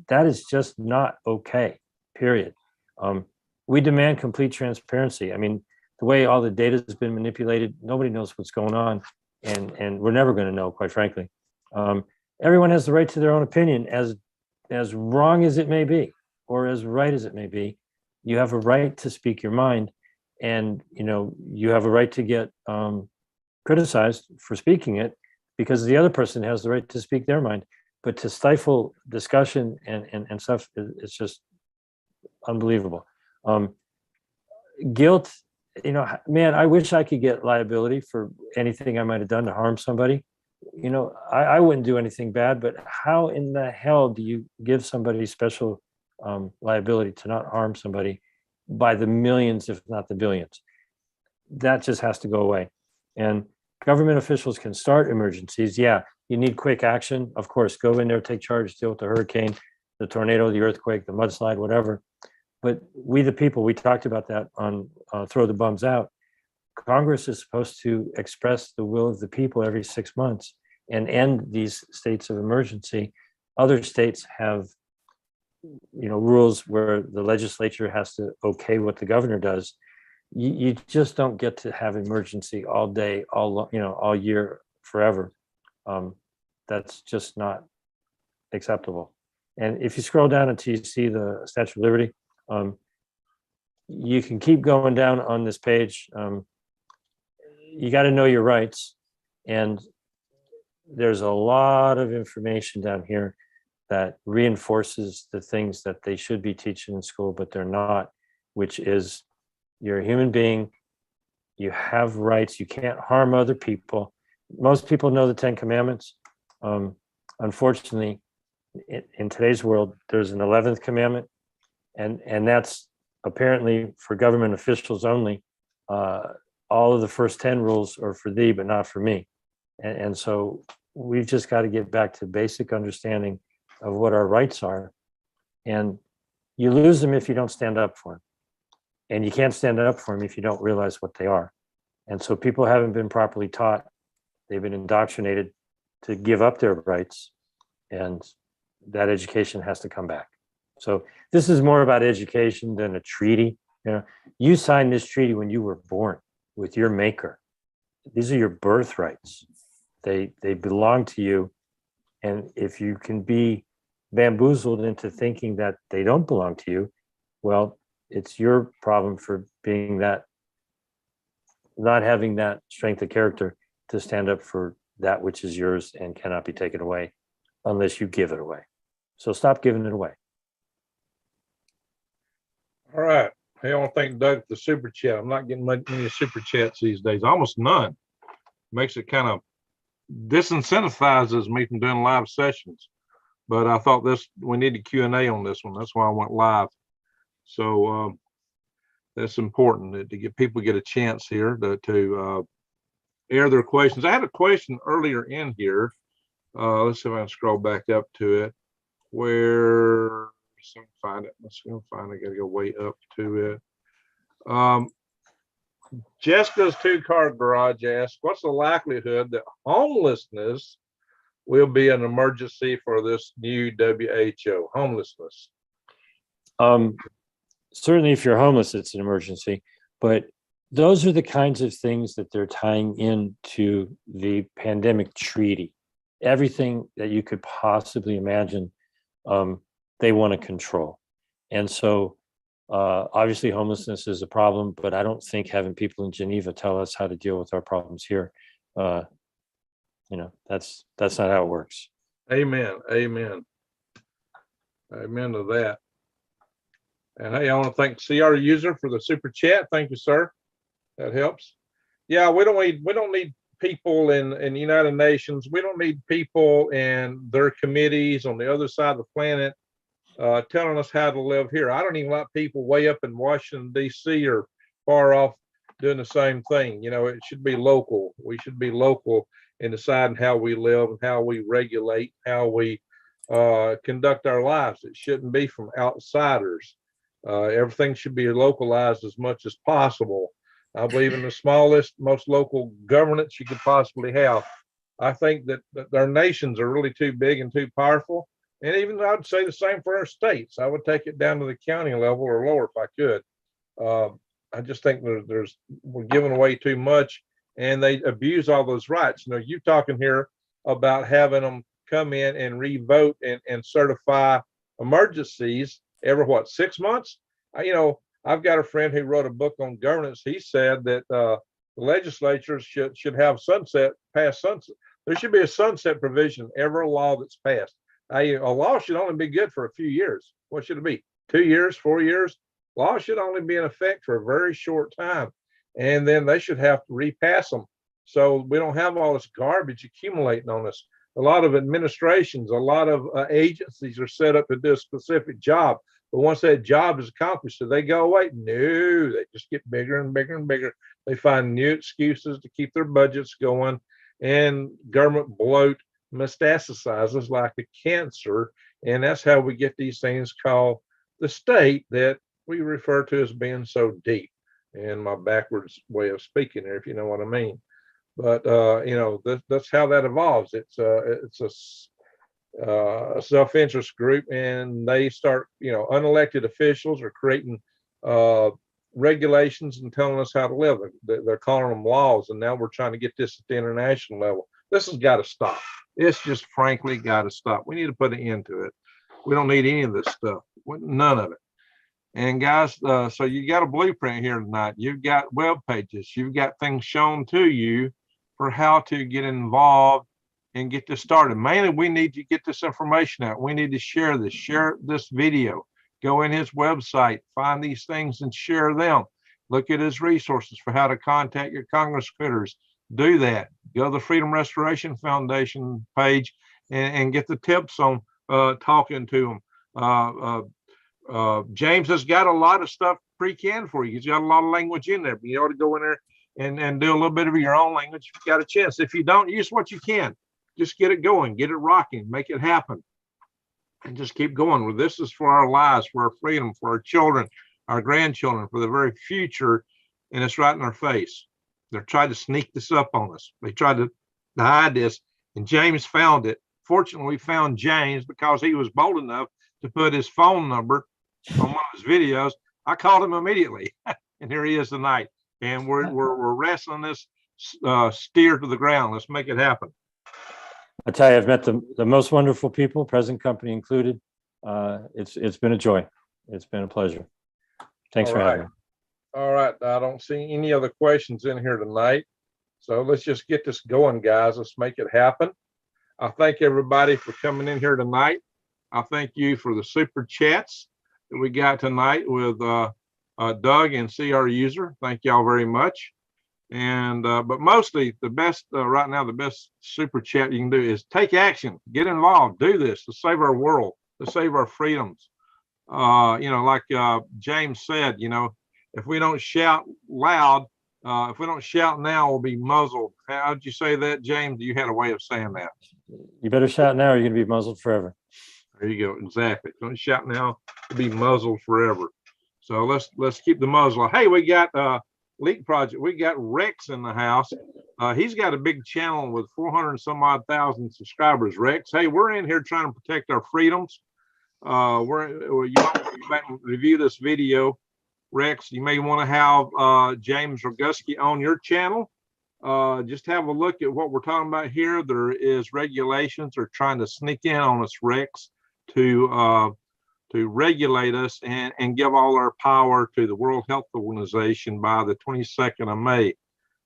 that is just not okay, period. We demand complete transparency. I mean, the way all the data has been manipulated, nobody knows what's going on, and we're never going to know, quite frankly. Everyone has the right to their own opinion, as wrong as it may be, or as right as it may be. You have a right to speak your mind, and you have a right to get criticized for speaking it, because the other person has the right to speak their mind. But to stifle discussion and stuff, it's just unbelievable. Guilt, man, I wish I could get liability for anything I might have done to harm somebody. I wouldn't do anything bad, but how in the hell do you give somebody special liability to not harm somebody by the millions, if not the billions? That just has to go away. And government officials can start emergencies. Yeah, you need quick action. Of course, go in there, take charge, deal with the hurricane, the tornado, the earthquake, the mudslide, whatever. But we, the people, we talked about that on Throw the Bums Out. Congress is supposed to express the will of the people every 6 months and end these states of emergency. Other states have, rules where the legislature has to okay what the governor does. You just don't get to have emergency all day, all year, forever. That's just not acceptable. And if you scroll down until you see the Statue of Liberty, you can keep going down on this page. You got to know your rights, and there's a lot of information down here that reinforces the things that they should be teaching in school, but they're not, which is you're a human being, you have rights, you can't harm other people. Most people know the 10 Commandments. Unfortunately, in today's world, there's an 11th commandment, and that's apparently for government officials only. All of the first 10 rules are for thee, but not for me. And so we've just got to get back to basic understanding of what our rights are. And you lose them if you don't stand up for them. And you can't stand up for them if you don't realize what they are. And so people haven't been properly taught. They've been indoctrinated to give up their rights, and that education has to come back. So this is more about education than a treaty. You signed this treaty when you were born with your maker. These are your birthrights. They belong to you. And if you can be bamboozled into thinking that they don't belong to you, well, it's your problem for being that, not having that strength of character to stand up for that which is yours and cannot be taken away unless you give it away. So stop giving it away. All right. Hey, I want to thank Doug for the super chat. I'm not getting many super chats these days, almost none. Makes it kind of disincentivizes me from doing live sessions. But I thought we needed Q&A on this one. That's why I went live. So that's important to get people get a chance here to air their questions. I had a question earlier in here. Let's see if I can scroll back up to it. Where so find it. Let's go find it. I gotta go way up to it. Jessica's two-car garage asks, what's the likelihood that homelessness will be an emergency for this new WHO? Homelessness. Certainly, if you're homeless, it's an emergency. But those are the kinds of things that they're tying into the pandemic treaty. Everything that you could possibly imagine, they want to control. And so obviously homelessness is a problem, but I don't think having people in Geneva tell us how to deal with our problems here, that's not how it works. Amen. Amen. Amen to that. And hey, I want to thank CR User for the super chat. Thank you, sir. That helps. Yeah, we don't need people in the United Nations. We don't need people in their committees on the other side of the planet telling us how to live here. I don't even like people way up in Washington, D.C. or far off doing the same thing. It should be local. We should be local in deciding how we live and how we regulate, how we conduct our lives. It shouldn't be from outsiders. Everything should be localized as much as possible. I believe in the smallest, most local governance you could possibly have. I think that our nations are really too big and too powerful. And even I'd say the same for our states. I would take it down to the county level or lower if I could. I just think we're giving away too much, and they abuse all those rights. You're talking here about having them come in and re-vote and certify emergencies every 6 months? I've got a friend who wrote a book on governance. He said that the legislatures should have past sunset. There should be a sunset provision in every law that's passed. A law should only be good for a few years. What should it be? 2 years, 4 years? Law should only be in effect for a very short time. And then they should have to repass them. So we don't have all this garbage accumulating on us. A lot of administrations, a lot of agencies are set up to do a specific job. But once that job is accomplished, do they go away? No, they just get bigger and bigger and bigger. They find new excuses to keep their budgets going, and government bloat metastasizes like a cancer. And that's how we get these things called the state that we refer to as being so deep. And my backwards way of speaking there, if you know what I mean. But that's how that evolves. It's a self-interest group, and they start, unelected officials are creating regulations and telling us how to live. They're calling them laws, and now we're trying to get this at the international level. This has got to stop. It's just frankly got to stop. We need to put an end to it. We don't need any of this stuff. None of it. And guys, so you got a blueprint here tonight. You've got web pages. You've got things shown to you for how to get involved and get this started. Mainly, we need to get this information out. We need to share this video. Go in his website, find these things and share them. Look at his resources for how to contact your Congress critters. Do that. Go to the Freedom Restoration Foundation page and get the tips on talking to them. James has got a lot of stuff pre-canned for you. He's got a lot of language in there, but you ought to go in there and do a little bit of your own language if you got a chance. If you don't, use what you can. Just get it going, get it rocking, make it happen, and just keep going. Well, this is for our lives, for our freedom, for our children, our grandchildren, for the very future, and it's right in our face. They're trying to sneak this up on us. They tried to hide this, and James found it. Fortunately, we found James because he was bold enough to put his phone number on one of his videos. I called him immediately, and here he is tonight. And we're wrestling this steer to the ground. Let's make it happen. I tell you, I've met the most wonderful people, present company included. It's been a joy. It's been a pleasure. Thanks for having me. All right. I don't see any other questions in here tonight. So let's just get this going, guys. Let's make it happen. I thank everybody for coming in here tonight. I thank you for the super chats that we got tonight with Doug and CR User. Thank y'all very much. And but mostly the best right now, the best super chat you can do is take action, get involved, do this to save our world, to save our freedoms. Like James said, if we don't shout loud, if we don't shout now, we'll be muzzled. How'd you say that, James? You had a way of saying that. You better shout now, or you're gonna be muzzled forever. There you go. Exactly. Don't shout now, you'll be muzzled forever. So let's keep the muzzle. Hey, we got Leak Project. We got Rex in the house. He's got a big channel with 400 and some odd thousand subscribers. Rex, hey, we're in here trying to protect our freedoms. You might review this video, Rex. You may want to have James Roguski on your channel. Just have a look at what we're talking about here. There is regulations are trying to sneak in on us, Rex, to regulate us and give all our power to the World Health Organization by the 22nd of May.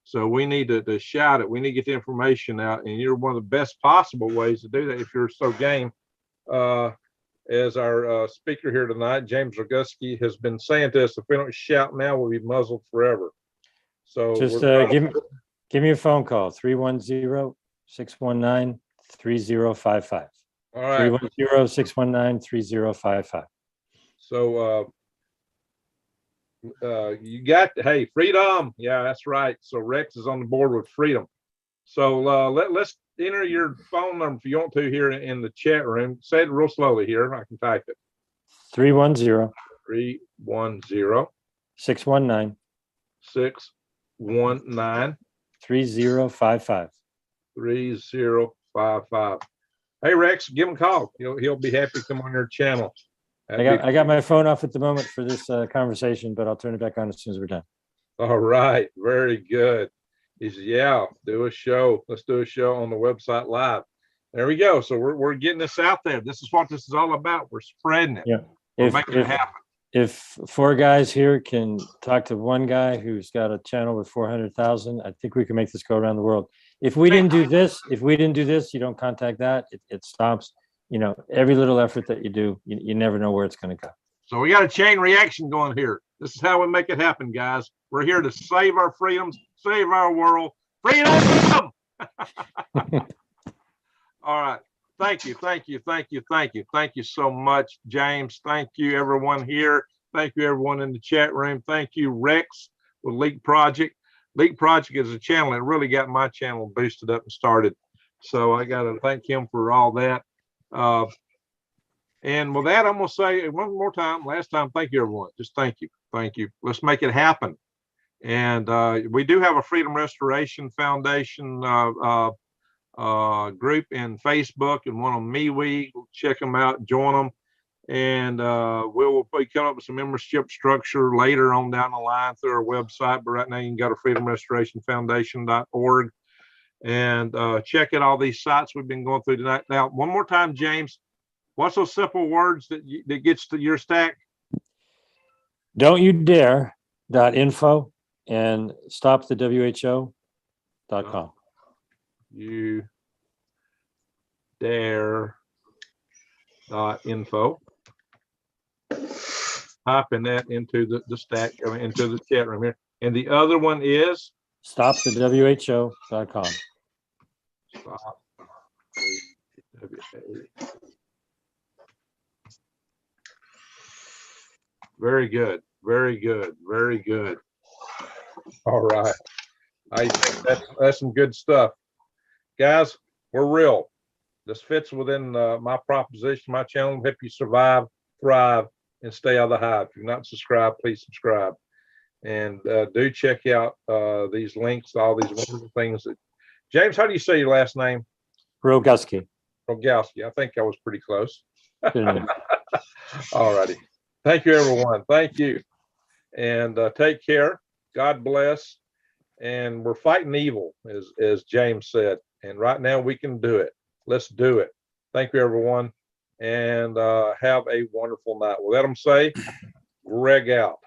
So we need to shout it. We need to get the information out, and you're one of the best possible ways to do that if you're so game. As our speaker here tonight, James Roguski, has been saying to us, if we don't shout now, we'll be muzzled forever. So just give me a phone call, 310-619-3055. All right. 310-619-3055. So you got, hey, freedom. Yeah, that's right. So Rex is on the board with freedom. So let's enter your phone number if you want to here in the chat room. Say it real slowly here. I can type it. 310 619 3055. 3055. Hey Rex, give him a call. He'll be happy to come on your channel. I got my phone off at the moment for this conversation, but I'll turn it back on as soon as we're done. All right, very good. He says, yeah, do a show. Let's do a show on the website live. There we go. So we're getting this out there. This is what this is all about. We're spreading it. Yeah. We're making it happen. If 4 guys here can talk to one guy who's got a channel with 400,000, I think we can make this go around the world. If we didn't do this, you don't contact that, it stops. Every little effort that you do, you never know where it's going to go. So we got a chain reaction going here. This is how we make it happen, guys. We're here to save our freedoms, save our world. Freedom! All right. Thank you so much, James. Thank you, everyone here. Thank you, everyone in the chat room. Thank you, Rex with Leak Project. Leak Project is a channel that really got my channel boosted up and started. So I got to thank him for all that. And with that, I'm going to say one more time, last time, thank you, everyone. Just thank you. Thank you. Let's make it happen. And we do have a Freedom Restoration Foundation group in Facebook and one on MeWe. Check them out, join them. And we'll be coming up with some membership structure later on down the line through our website. But right now you can go to freedomrestorationfoundation.org and check out all these sites we've been going through tonight. Now, one more time, James, what's those simple words that gets to your stack? Don't you dare .info and stopthewho.com. You dare .info. Typing that into the stack, into the chat room here. And the other one is stopthewho.com. Stop. Very good. Very good. Very good. All right. I think that's some good stuff. Guys, we're real. This fits within my proposition, my channel, help you survive, thrive, and stay out of the hive. If you're not subscribed, please subscribe. And do check out these links, all these wonderful things. James, how do you say your last name? Roguski. Roguski. I think I was pretty close. All righty. Thank you, everyone. Thank you. And take care. God bless. And we're fighting evil, as James said. And right now we can do it. Let's do it. Thank you, everyone. And have a wonderful night. We'll let them say, Greg out.